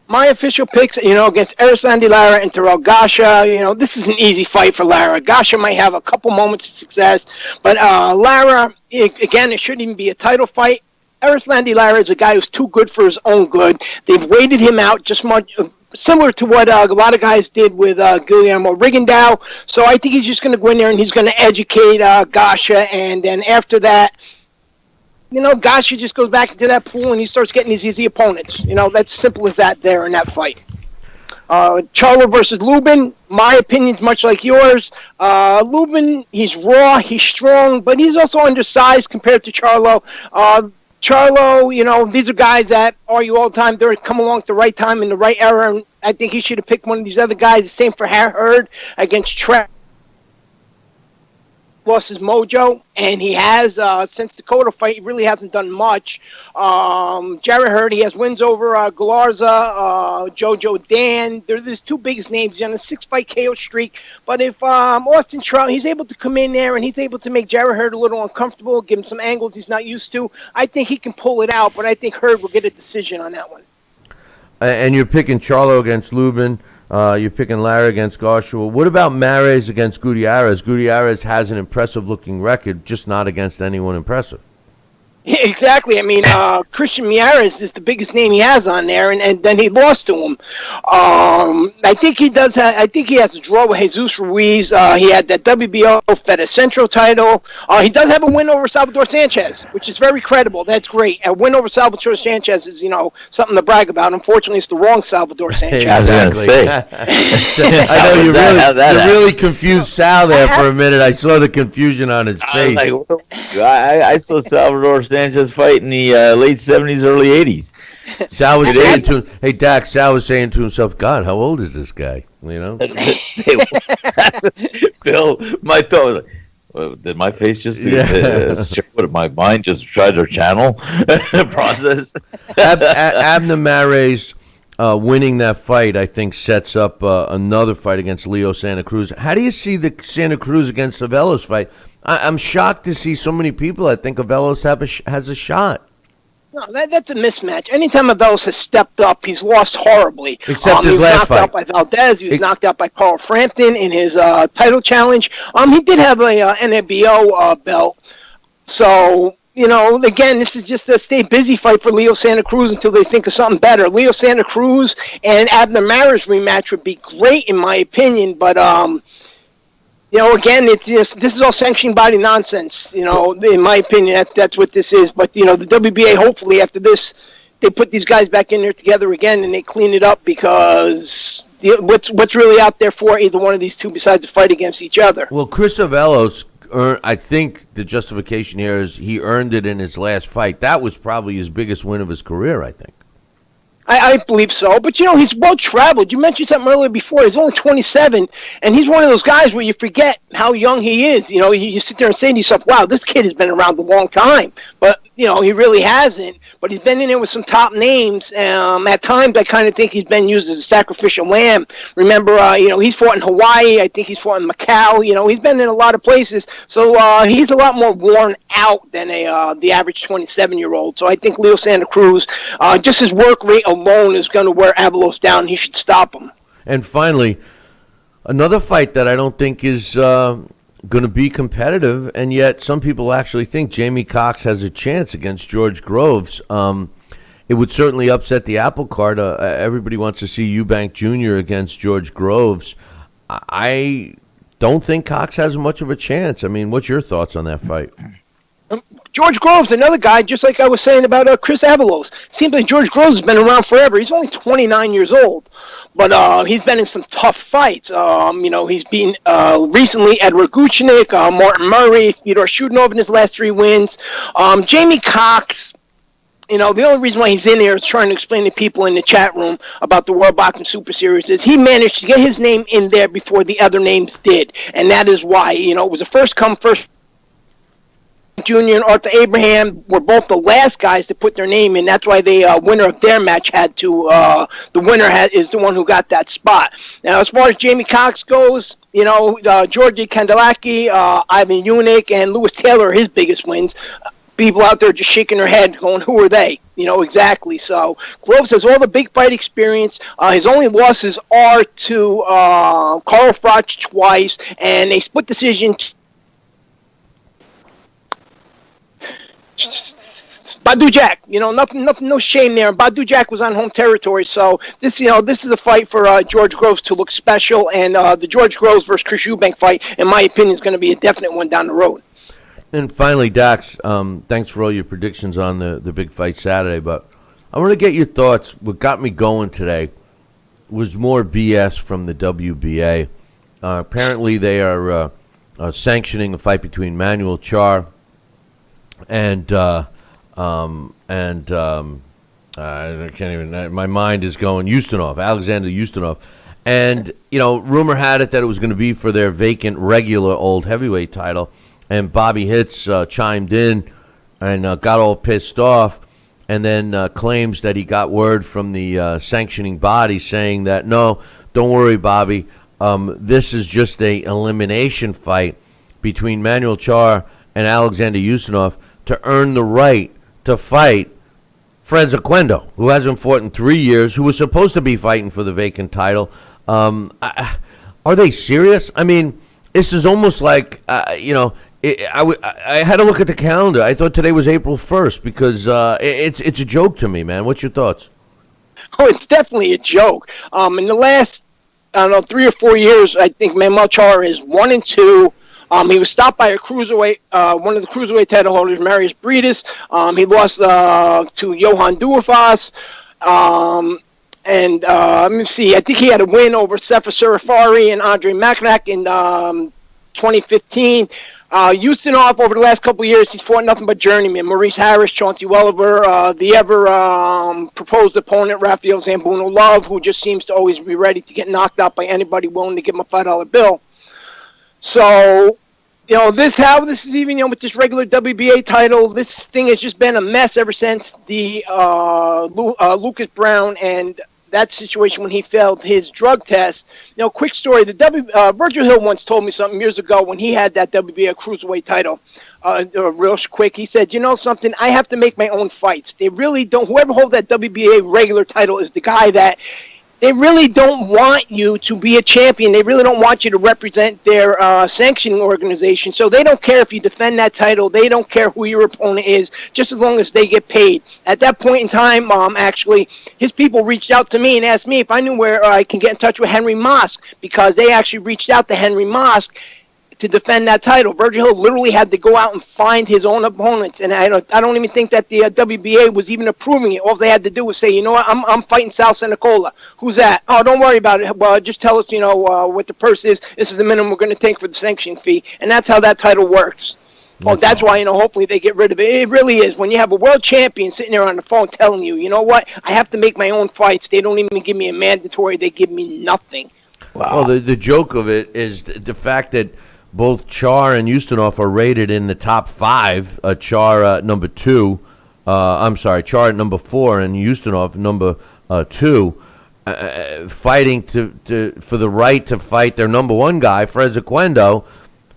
My official picks, against Erislandy Lara and Terrell Joshua, this is an easy fight for Lara. Joshua might have a couple moments of success, but Lara, again, it shouldn't even be a title fight. Erislandy Lara is a guy who's too good for his own good. They've waited him out just much similar to what a lot of guys did with Guillermo Rigondeaux. So I think he's just going to go in there and he's going to educate Joshua, and then after that, Joshua just goes back into that pool and he starts getting these easy opponents. That's simple as that there in that fight. Charlo versus Lubin, my opinion's much like yours. Lubin, he's raw, he's strong, but he's also undersized compared to Charlo. Charlo, these are guys that argue all the time. They're come along at the right time in the right era, and I think he should have picked one of these other guys. The same for Hurd against Trent. Lost his mojo, and he has since the Cotto fight. He really hasn't done much. Jarrett Hurd, he has wins over Galarza, Jojo Dan. They're his two biggest names. He's on a 6-fight KO streak. But if Austin Trout, he's able to come in there and he's able to make Jarrett Hurd a little uncomfortable, give him some angles he's not used to, I think he can pull it out. But I think Hurd will get a decision on that one. And you're picking Charlo against Lubin. You're picking Lara against Garshua. What about Mares against Gutierrez? Gutierrez has an impressive-looking record, just not against anyone impressive. Yeah, exactly. I mean, Christian Miares is the biggest name he has on there, and then he lost to him. I think he does. I think he has a draw with Jesus Ruiz. He had that WBO Fed Central title. He does have a win over Salvador Sanchez, which is very credible. That's great. A win over Salvador Sanchez is, something to brag about. Unfortunately, it's the wrong Salvador Sanchez. I was going to say. I know you really confused Sal there for a minute. I saw the confusion on his face. I saw Salvador Sanchez fight in the late 70s, early 80s. Sal was saying to him, hey, Dak, Sal was saying to himself, God, how old is this guy? Bill, my thought was like, well, did my face just my mind just tried to channel process? Abner Mares winning that fight, I think, sets up another fight against Leo Santa Cruz. How do you see the Santa Cruz against Avelos fight? I'm shocked to see so many people that think Avelos has a shot. No, that's a mismatch. Anytime Avelos has stepped up, he's lost horribly. Except his last fight. He was knocked out by Valdez. He was knocked out by Carl Frampton in his title challenge. He did have a NABO belt. So, again, this is just a stay busy fight for Leo Santa Cruz until they think of something better. Leo Santa Cruz and Abner Mares rematch would be great, in my opinion, but again, this is all sanctioning body nonsense. In my opinion, that's what this is. But the WBA, hopefully after this, they put these guys back in there together again and they clean it up, because what's really out there for either one of these two besides a fight against each other? Well, Chris Avelos, I think the justification here is he earned it in his last fight. That was probably his biggest win of his career, I think. I believe so, but he's well traveled. You mentioned something earlier before. He's only 27, and he's one of those guys where you forget how young he is. You sit there and say to yourself, "Wow, this kid has been around a long time." But he really hasn't. But he's been in there with some top names. At times, I kind of think he's been used as a sacrificial lamb. Remember, he's fought in Hawaii. I think he's fought in Macau. He's been in a lot of places. So he's a lot more worn out than the average 27-year-old. So I think Leo Santa Cruz, just his work rate alone, is going to wear Avalos down. He should stop him. And finally, another fight that I don't think is going to be competitive, and yet some people actually think Jamie Cox has a chance against George Groves. It would certainly upset the apple cart. Everybody wants to see Eubank Jr. against George Groves. I don't think Cox has much of a chance. I mean, what's your thoughts on that fight? George Groves, another guy, just like I was saying about Chris Avalos. Seems like George Groves has been around forever. He's only 29 years old, but he's been in some tough fights. He's been recently Edward Guchnik, Martin Murray, Fyodor Shudnov in his last 3 wins. Jamie Cox, the only reason why he's in there is trying to explain to people in the chat room about the World Boxing Super Series is he managed to get his name in there before the other names did, and that is why. It was a first come, first Jr. and Arthur Abraham were both the last guys to put their name in. That's why the winner of their match had to. The winner is the one who got that spot. Now, as far as Jamie Cox goes, Georgi Kandelaki, Ivan Unick, and Lewis Taylor are his biggest wins. People out there just shaking their head, going, "Who are they?" Exactly. So Groves has all the big fight experience. His only losses are to Carl Froch twice, and a split decision. Badu Jack, nothing, no shame there. Badu Jack was on home territory, so this is a fight for George Groves to look special, and the George Groves versus Chris Eubank fight, in my opinion, is going to be a definite one down the road. And finally, Dax, thanks for all your predictions on the big fight Saturday, but I want to get your thoughts. What got me going today was more BS from the WBA. Apparently, they are sanctioning a fight between Manuel Charr and I can't even. My mind is going. Ustinov, Alexander Ustinov, and rumor had it that it was going to be for their vacant regular old heavyweight title, and Bobby Hitz chimed in and got all pissed off, and then claims that he got word from the sanctioning body saying that no, don't worry, Bobby, this is just a elimination fight between Manuel Charr and Alexander Ustinov to earn the right to fight Fred Zaquendo, who hasn't fought in 3 years, who was supposed to be fighting for the vacant title. Are they serious? I mean, this is almost like, I had to look at the calendar. I thought today was April 1st because it's a joke to me, man. What's your thoughts? Oh, it's definitely a joke. In the last, 3 or 4 years, I think Manuel Charr is 1-2. He was stopped by a cruiserweight, one of the cruiserweight title holders, Marius Briedis. He lost to Johan Duhaupas. Let me see. I think he had a win over Sefa Surafari and Andre Maknak in 2015. Ustinov, over the last couple of years, he's fought nothing but journeymen. Maurice Harris, Chauncey Welliver, the ever proposed opponent, Rafael Zambuno Love, who just seems to always be ready to get knocked out by anybody willing to give him a $5 bill. So, this is even, with this regular WBA title, this thing has just been a mess ever since the Lucas Brown and that situation when he failed his drug test. Quick story, Virgil Hill once told me something years ago when he had that WBA cruiserweight title. Real quick, he said, something, I have to make my own fights. They really don't, whoever holds that WBA regular title is the guy that they really don't want you to be a champion. They really don't want you to represent their sanctioning organization. So they don't care if you defend that title. They don't care who your opponent is, just as long as they get paid. At that point in time, actually, his people reached out to me and asked me if I knew where I can get in touch with Henry Mosk, because they actually reached out to Henry Mosk to defend that title. Virgil Hill literally had to go out and find his own opponents, and I don't even think that the WBA was even approving it. All they had to do was say, what, I'm fighting Sal Senecola. Who's that? Oh, don't worry about it. Well, just tell us, what the purse is. This is the minimum we're going to take for the sanction fee, and that's how that title works. That's why, hopefully they get rid of it. It really is. When you have a world champion sitting there on the phone telling you, what, I have to make my own fights. They don't even give me a mandatory. They give me nothing. Wow. Well, the joke of it is the fact that both Charr and Ustinov are rated in the top 5. Charr at number 2. Charr at number 4 and Ustinov number 2. Fighting for the right to fight their number 1 guy, Fred Zaquendo,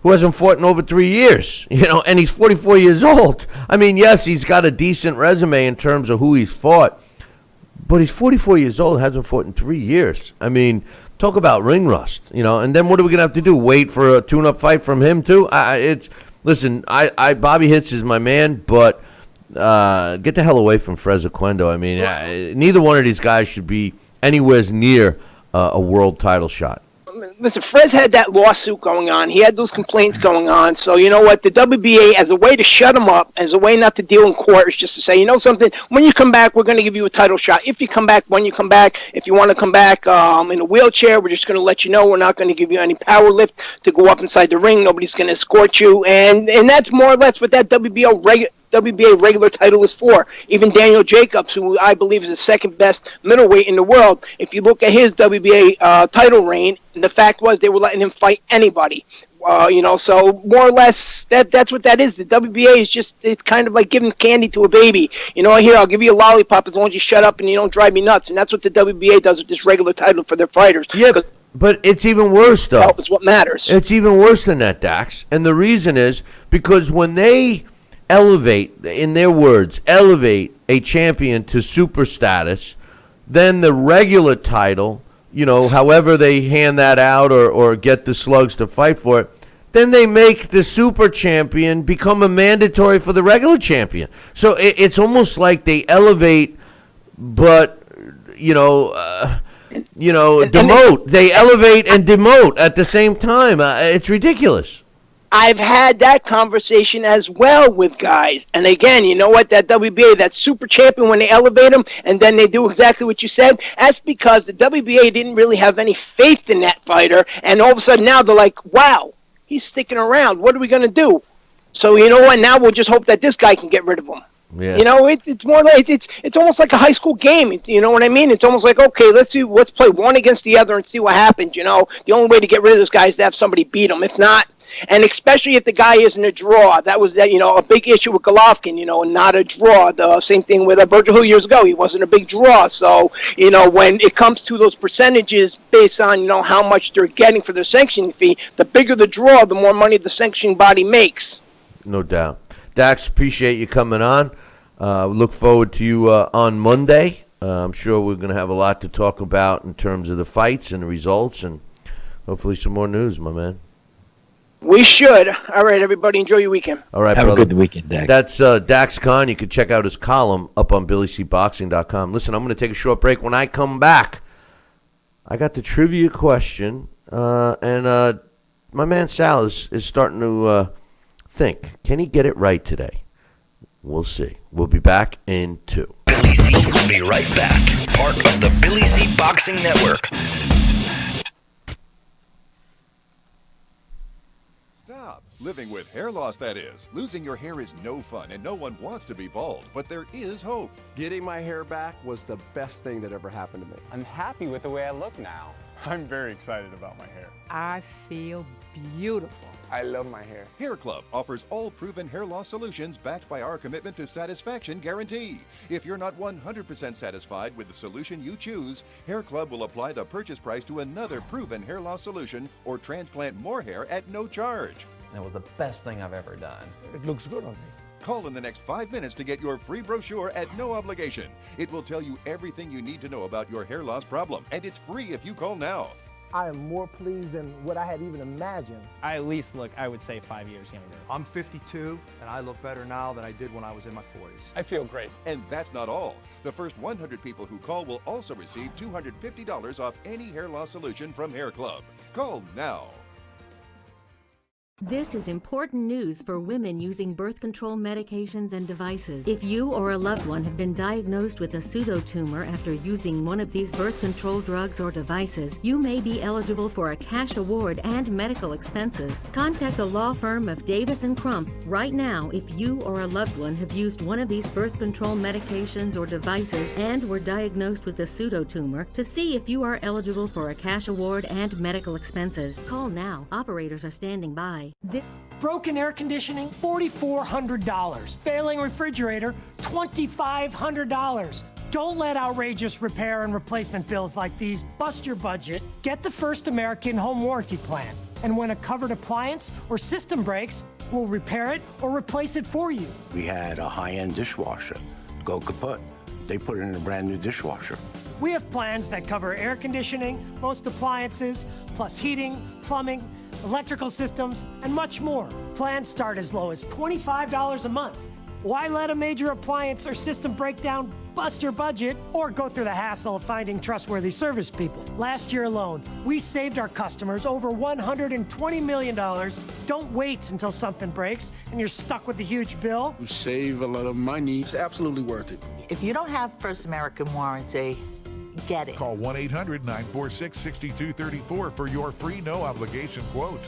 who hasn't fought in over 3 years. And he's 44 years old. I mean, yes, he's got a decent resume in terms of who he's fought, but he's 44 years old, hasn't fought in 3 years. I mean, talk about ring rust, and then what are we going to have to do? Wait for a tune-up fight from him, too? Bobby Hitz is my man, but get the hell away from Fred Zaquendo. I mean, neither one of these guys should be anywhere near a world title shot. Listen, Fred's had that lawsuit going on. He had those complaints going on. So, you know what? The WBA, as a way to shut him up, as a way not to deal in court, is just to say, something? When you come back, we're going to give you a title shot. If you come back, when you come back, if you want to come back in a wheelchair, we're just going to let you know. We're not going to give you any power lift to go up inside the ring. Nobody's going to escort you. And that's more or less what that WBA regular title is for. Even Daniel Jacobs, who I believe is the second best middleweight in the world, if you look at his WBA title reign, the fact was they were letting him fight anybody. So more or less that's what that is. The WBA is it's kind of like giving candy to a baby. Here, I'll give you a lollipop as long as you shut up and you don't drive me nuts. And that's what the WBA does with this regular title for their fighters. Yeah, but it's even worse, though. It's what matters. It's even worse than that, Dax. And the reason is because when they elevate, in their words, elevate a champion to super status, then the regular title, however they hand that out or get the slugs to fight for it, then they make the super champion become a mandatory for the regular champion. So it's almost like they elevate, but, demote. They elevate and demote at the same time. It's ridiculous. I've had that conversation as well with guys. And again, you know what? That WBA, that super champion, when they elevate him and then they do exactly what you said, that's because the WBA didn't really have any faith in that fighter. And all of a sudden now they're like, wow, he's sticking around. What are we going to do? So you know what? Now we'll just hope that this guy can get rid of him. Yeah. You know, it's more like it's almost like a high school game. You know what I mean? It's almost like, okay, let's play one against the other and see what happens. You know, the only way to get rid of this guy is to have somebody beat him. If not, and especially if the guy isn't a draw, that was a big issue with Golovkin. You know, and not a draw. The same thing with Virgil years ago. He wasn't a big draw. So when it comes to those percentages based on how much they're getting for their sanctioning fee, the bigger the draw, the more money the sanctioning body makes. No doubt. Dax, appreciate you coming on. Look forward to you on Monday. I'm sure we're going to have a lot to talk about in terms of the fights and the results and hopefully some more news, my man. We should. All right, everybody, enjoy your weekend. All right, Have brother. a good weekend, Dax. That's Dax Khan. You can check out his column up on BillyCBoxing.com. Listen, I'm going to take a short break. When I come back, I got the trivia question, and my man Sal is starting to think. Can he get it right today? We'll see. We'll be back in 2. Billy C will be right back. Part of the Billy C Boxing Network. Stop. Living with hair loss, that is. Losing your hair is no fun, and no one wants to be bald. But there is hope. Getting my hair back was the best thing that ever happened to me. I'm happy with the way I look now. I'm very excited about my hair. I feel beautiful. I love my hair. Hair Club offers all proven hair loss solutions backed by our commitment to satisfaction guarantee. If you're not 100% satisfied with the solution you choose, Hair Club will apply the purchase price to another proven hair loss solution or transplant more hair at no charge. And it was the best thing I've ever done. It looks good on me. Call in the next 5 minutes to get your free brochure at no obligation. It will tell you everything you need to know about your hair loss problem, and it's free if you call now. I am more pleased than what I had even imagined. I at least look, I would say, 5 years younger. I'm 52, and I look better now than I did when I was in my 40s. I feel great. And that's not all. The first 100 people who call will also receive $250 off any hair loss solution from Hair Club. Call now. This is important news for women using birth control medications and devices. If you or a loved one have been diagnosed with a pseudotumor after using one of these birth control drugs or devices, you may be eligible for a cash award and medical expenses. Contact the law firm of Davis & Crump right now if you or a loved one have used one of these birth control medications or devices and were diagnosed with a pseudotumor to see if you are eligible for a cash award and medical expenses. Call now. Operators are standing by. Broken air conditioning, $4,400. Failing refrigerator, $2,500. Don't let outrageous repair and replacement bills like these bust your budget. Get the First American Home Warranty Plan. And when a covered appliance or system breaks, we'll repair it or replace it for you. We had a high-end dishwasher go kaput. They put it in a brand new dishwasher. We have plans that cover air conditioning, most appliances, plus heating, plumbing, electrical systems, and much more. Plans start as low as $25 a month. Why let a major appliance or system breakdown bust your budget or go through the hassle of finding trustworthy service people? Last year alone, we saved our customers over $120 million. Don't wait until something breaks and you're stuck with a huge bill. You save a lot of money. It's absolutely worth it. If you don't have First American Warranty, get it. Call 1-800-946-6234 for your free no-obligation quote.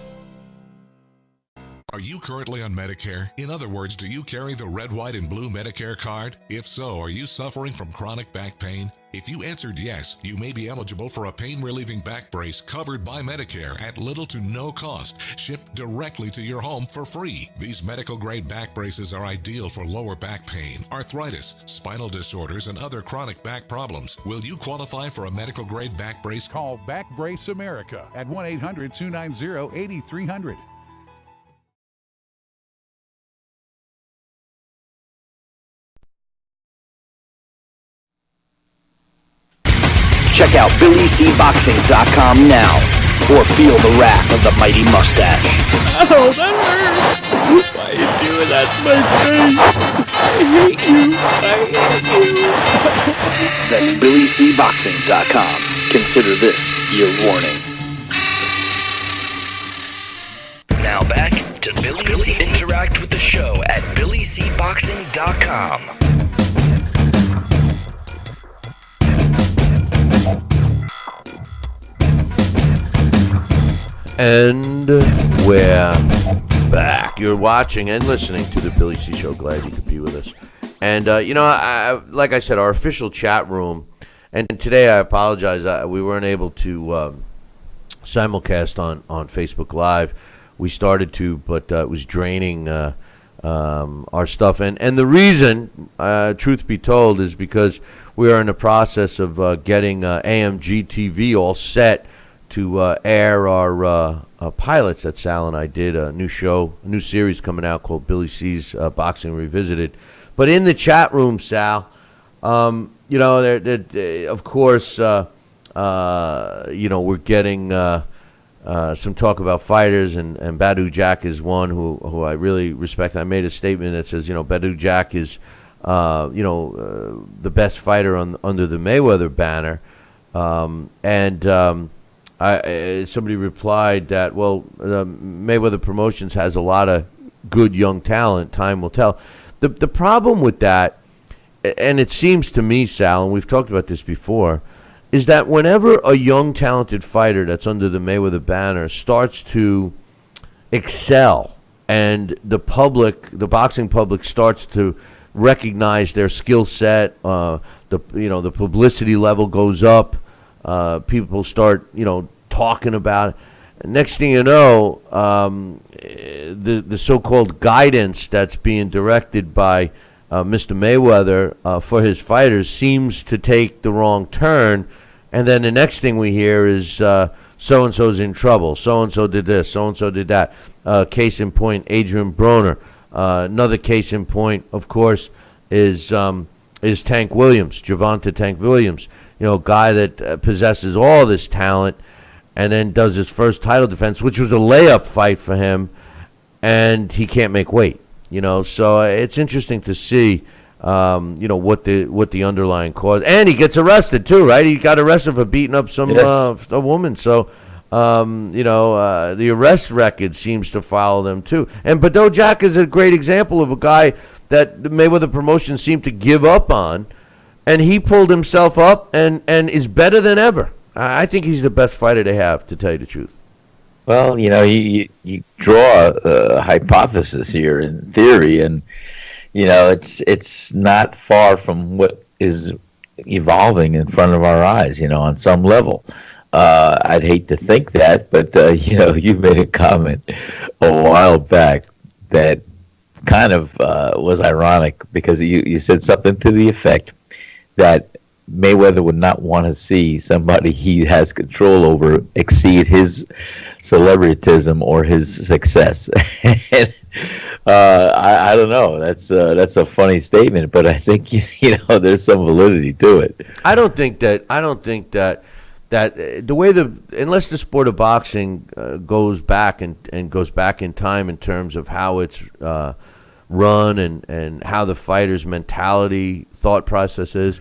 Are you currently on Medicare? In other words, do you carry the red, white, and blue Medicare card? If so, are you suffering from chronic back pain? If you answered yes, you may be eligible for a pain-relieving back brace covered by Medicare at little to no cost, shipped directly to your home for free. These medical-grade back braces are ideal for lower back pain, arthritis, spinal disorders, and other chronic back problems. Will you qualify for a medical-grade back brace? Call Back Brace America at 1-800-290-8300. Check out BillyCBoxing.com now, or feel the wrath of the mighty mustache. Oh, that hurts! Why are you doing that to my face? I hate you. That's BillyCBoxing.com. Consider this your warning. Now back to Billy C. Interact with the show at BillyCBoxing.com. And we're back. You're watching and listening to the Billy C Show. Glad you could be with us. And like I said, our official chat room. And today, I apologize, we weren't able to simulcast on Facebook Live. We started to, but it was draining our stuff. And the reason, truth be told, is because we are in the process of getting AMG TV all set to air our pilots that Sal and I did. A new series coming out called Billy C's Boxing Revisited. But in the chat room, Sal, of course, we're getting some talk about fighters, and Badu Jack is one who I really respect. I made a statement that says, Badu Jack is, the best fighter under the Mayweather banner. Somebody replied that, Mayweather Promotions has a lot of good young talent. Time will tell. The problem with that, and it seems to me, Sal, and we've talked about this before, is that whenever a young, talented fighter that's under the Mayweather banner starts to excel, and the boxing public starts to recognize their skill set, the publicity level goes up, people start, talking about it. Next thing you know, the so-called guidance that's being directed by Mr. Mayweather for his fighters seems to take the wrong turn, and then the next thing we hear is so-and-so's in trouble, so-and-so did this, so-and-so did that. Case in point, Adrian Broner. Another case in point, of course, is Tank Williams, Gervonta Tank Williams, a guy that possesses all this talent, and then does his first title defense, which was a layup fight for him, and he can't make weight. So it's interesting to see, what the underlying cause, and he gets arrested too, right? He got arrested for beating up a woman. So, the arrest record seems to follow them too. And Badu Jack is a great example of a guy that the Mayweather Promotion seemed to give up on, and he pulled himself up and is better than ever. I think he's the best fighter they have, to tell you the truth. Well, you draw a hypothesis here in theory, and it's not far from what is evolving in front of our eyes. On some level, I'd hate to think that, but you made a comment a while back that kind of was ironic, because you said something to the effect that Mayweather would not want to see somebody he has control over exceed his celebritism or his success. And, I don't know. That's a funny statement, but I think there's some validity to it. I don't think that the way unless the sport of boxing goes back and goes back in time in terms of how it's run and how the fighter's mentality, thought process is.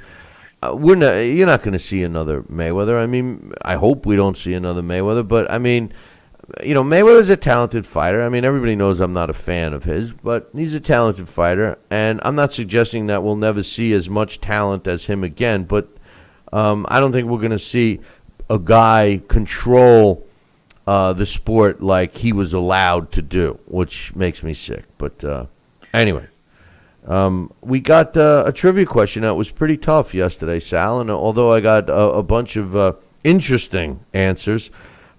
You're not going to see another Mayweather. I mean, I hope we don't see another Mayweather, but I mean, Mayweather's a talented fighter. I mean, everybody knows I'm not a fan of his, but he's a talented fighter, and I'm not suggesting that we'll never see as much talent as him again, but I don't think we're going to see a guy control the sport like he was allowed to do, which makes me sick. But anyway. We got a trivia question that was pretty tough yesterday, Sal, and although I got a bunch of interesting answers,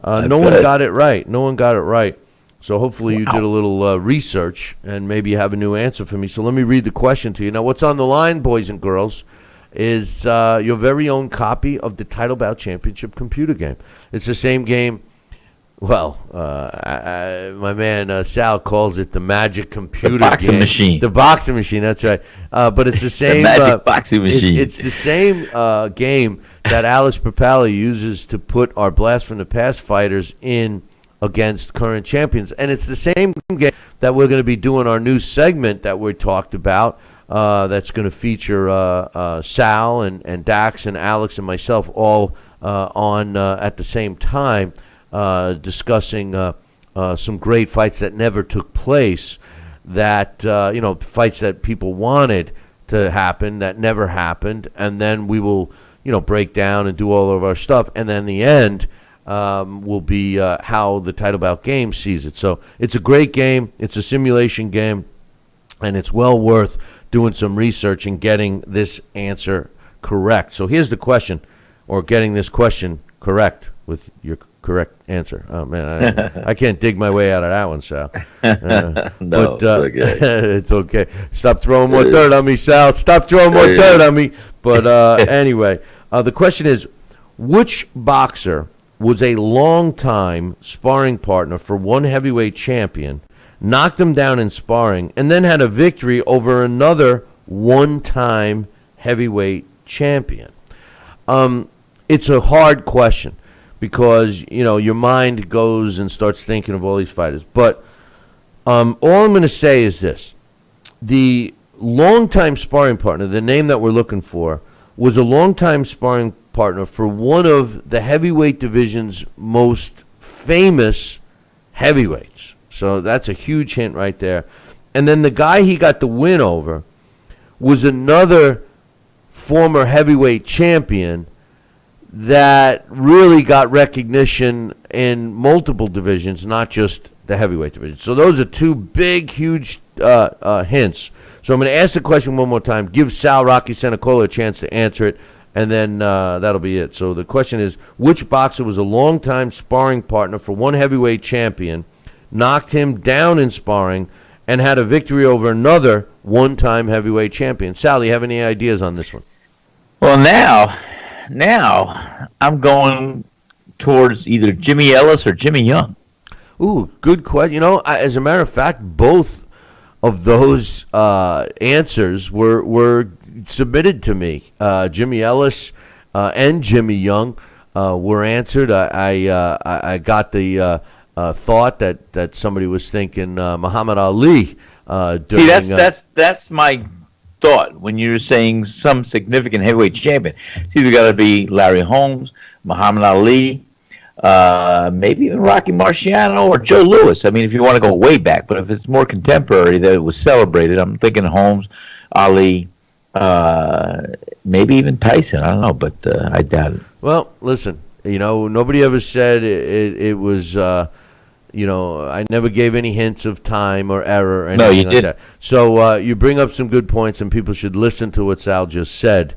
no one got it right. So hopefully you did a little research and maybe you have a new answer for me. So let me read the question to you. Now, what's on the line, boys and girls, is your very own copy of the Title Bout Championship computer game. It's the same game. Well, my man Sal calls it the magic computer boxing machine. The boxing machine, that's right. But it's the same the magic boxing machine. It's the same game that Alex Papali uses to put our Blast from the Past fighters in against current champions. And it's the same game that we're going to be doing our new segment that we talked about. That's going to feature Sal and Dax and Alex and myself all on at the same time. Discussing some great fights that never took place, that fights that people wanted to happen that never happened, and then we will break down and do all of our stuff, and then the end will be how the Title Bout game sees it. So it's a great game. It's a simulation game. and it's well worth doing some research and getting this answer correct. So here's the question, or getting this question correct with your correct answer. Oh, man, I can't dig my way out of that one, Sal. No, it's okay. It's okay. Stop throwing more dirt on me, Sal. Stop throwing more dirt on me. But anyway, the question is, which boxer was a long-time sparring partner for one heavyweight champion, knocked him down in sparring, and then had a victory over another one-time heavyweight champion? It's a hard question because, your mind goes and starts thinking of all these fighters. But all I'm going to say is this. The longtime sparring partner, the name that we're looking for, was a longtime sparring partner for one of the heavyweight division's most famous heavyweights. So that's a huge hint right there. And then the guy he got the win over was another former heavyweight champion that really got recognition in multiple divisions, not just the heavyweight division. So those are two big, huge hints. So I'm going to ask the question one more time, give Sal Rocky Senecola a chance to answer it, and then that'll be it. So the question is, which boxer was a longtime sparring partner for one heavyweight champion, knocked him down in sparring, and had a victory over another one-time heavyweight champion? Sal, you have any ideas on this one? Well, now I'm going towards either Jimmy Ellis or Jimmy Young. Ooh, good question. As a matter of fact, both of those answers were submitted to me. Jimmy Ellis and Jimmy Young were answered. I got the thought that somebody was thinking Muhammad Ali. See, that's my thought when you're saying some significant heavyweight champion. It's either got to be Larry Holmes, Muhammad Ali, maybe even Rocky Marciano or Joe Louis. I mean, if you want to go way back, but if it's more contemporary that it was celebrated, I'm thinking Holmes, Ali, maybe even Tyson. I don't know, but I doubt it. Well, listen, nobody ever said it was. I never gave any hints of time or error or anything like that. So you bring up some good points, and people should listen to what Sal just said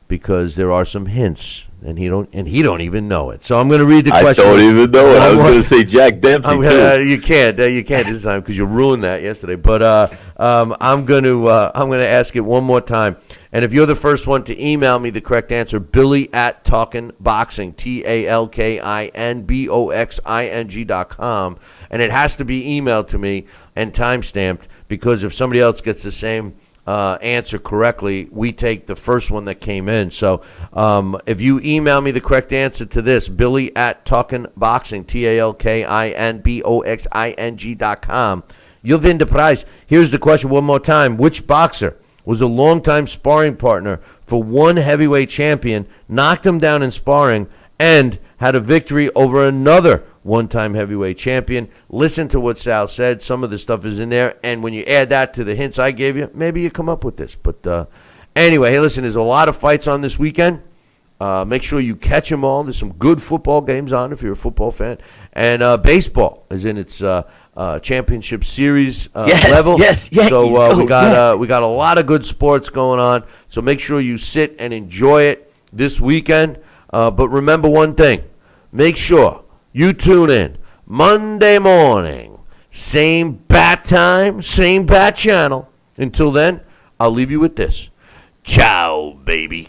because there are some hints, and he don't even know it. So I'm going to read the question. I don't even know it. I was going to say Jack Dempsey. You can't this time because you ruined that yesterday. But I'm going to ask it one more time. And if you're the first one to email me the correct answer, Billy@TalkinBoxing, TalkinBoxing.com, and it has to be emailed to me and time-stamped because if somebody else gets the same answer correctly, we take the first one that came in. So if you email me the correct answer to this, Billy@TalkinBoxing, TalkinBoxing.com, you'll win the prize. Here's the question one more time. Which boxer was a longtime sparring partner for one heavyweight champion, knocked him down in sparring, and had a victory over another one-time heavyweight champion? Listen to what Sal said. Some of the stuff is in there, and when you add that to the hints I gave you, maybe you come up with this. But anyway, hey, listen, there's a lot of fights on this weekend. Make sure you catch them all. There's some good football games on if you're a football fan. And baseball is in its championship series level. Yes. So we got a lot of good sports going on. So make sure you sit and enjoy it this weekend. But remember one thing. Make sure you tune in Monday morning. Same bat time, same bat channel. Until then, I'll leave you with this. Ciao, baby.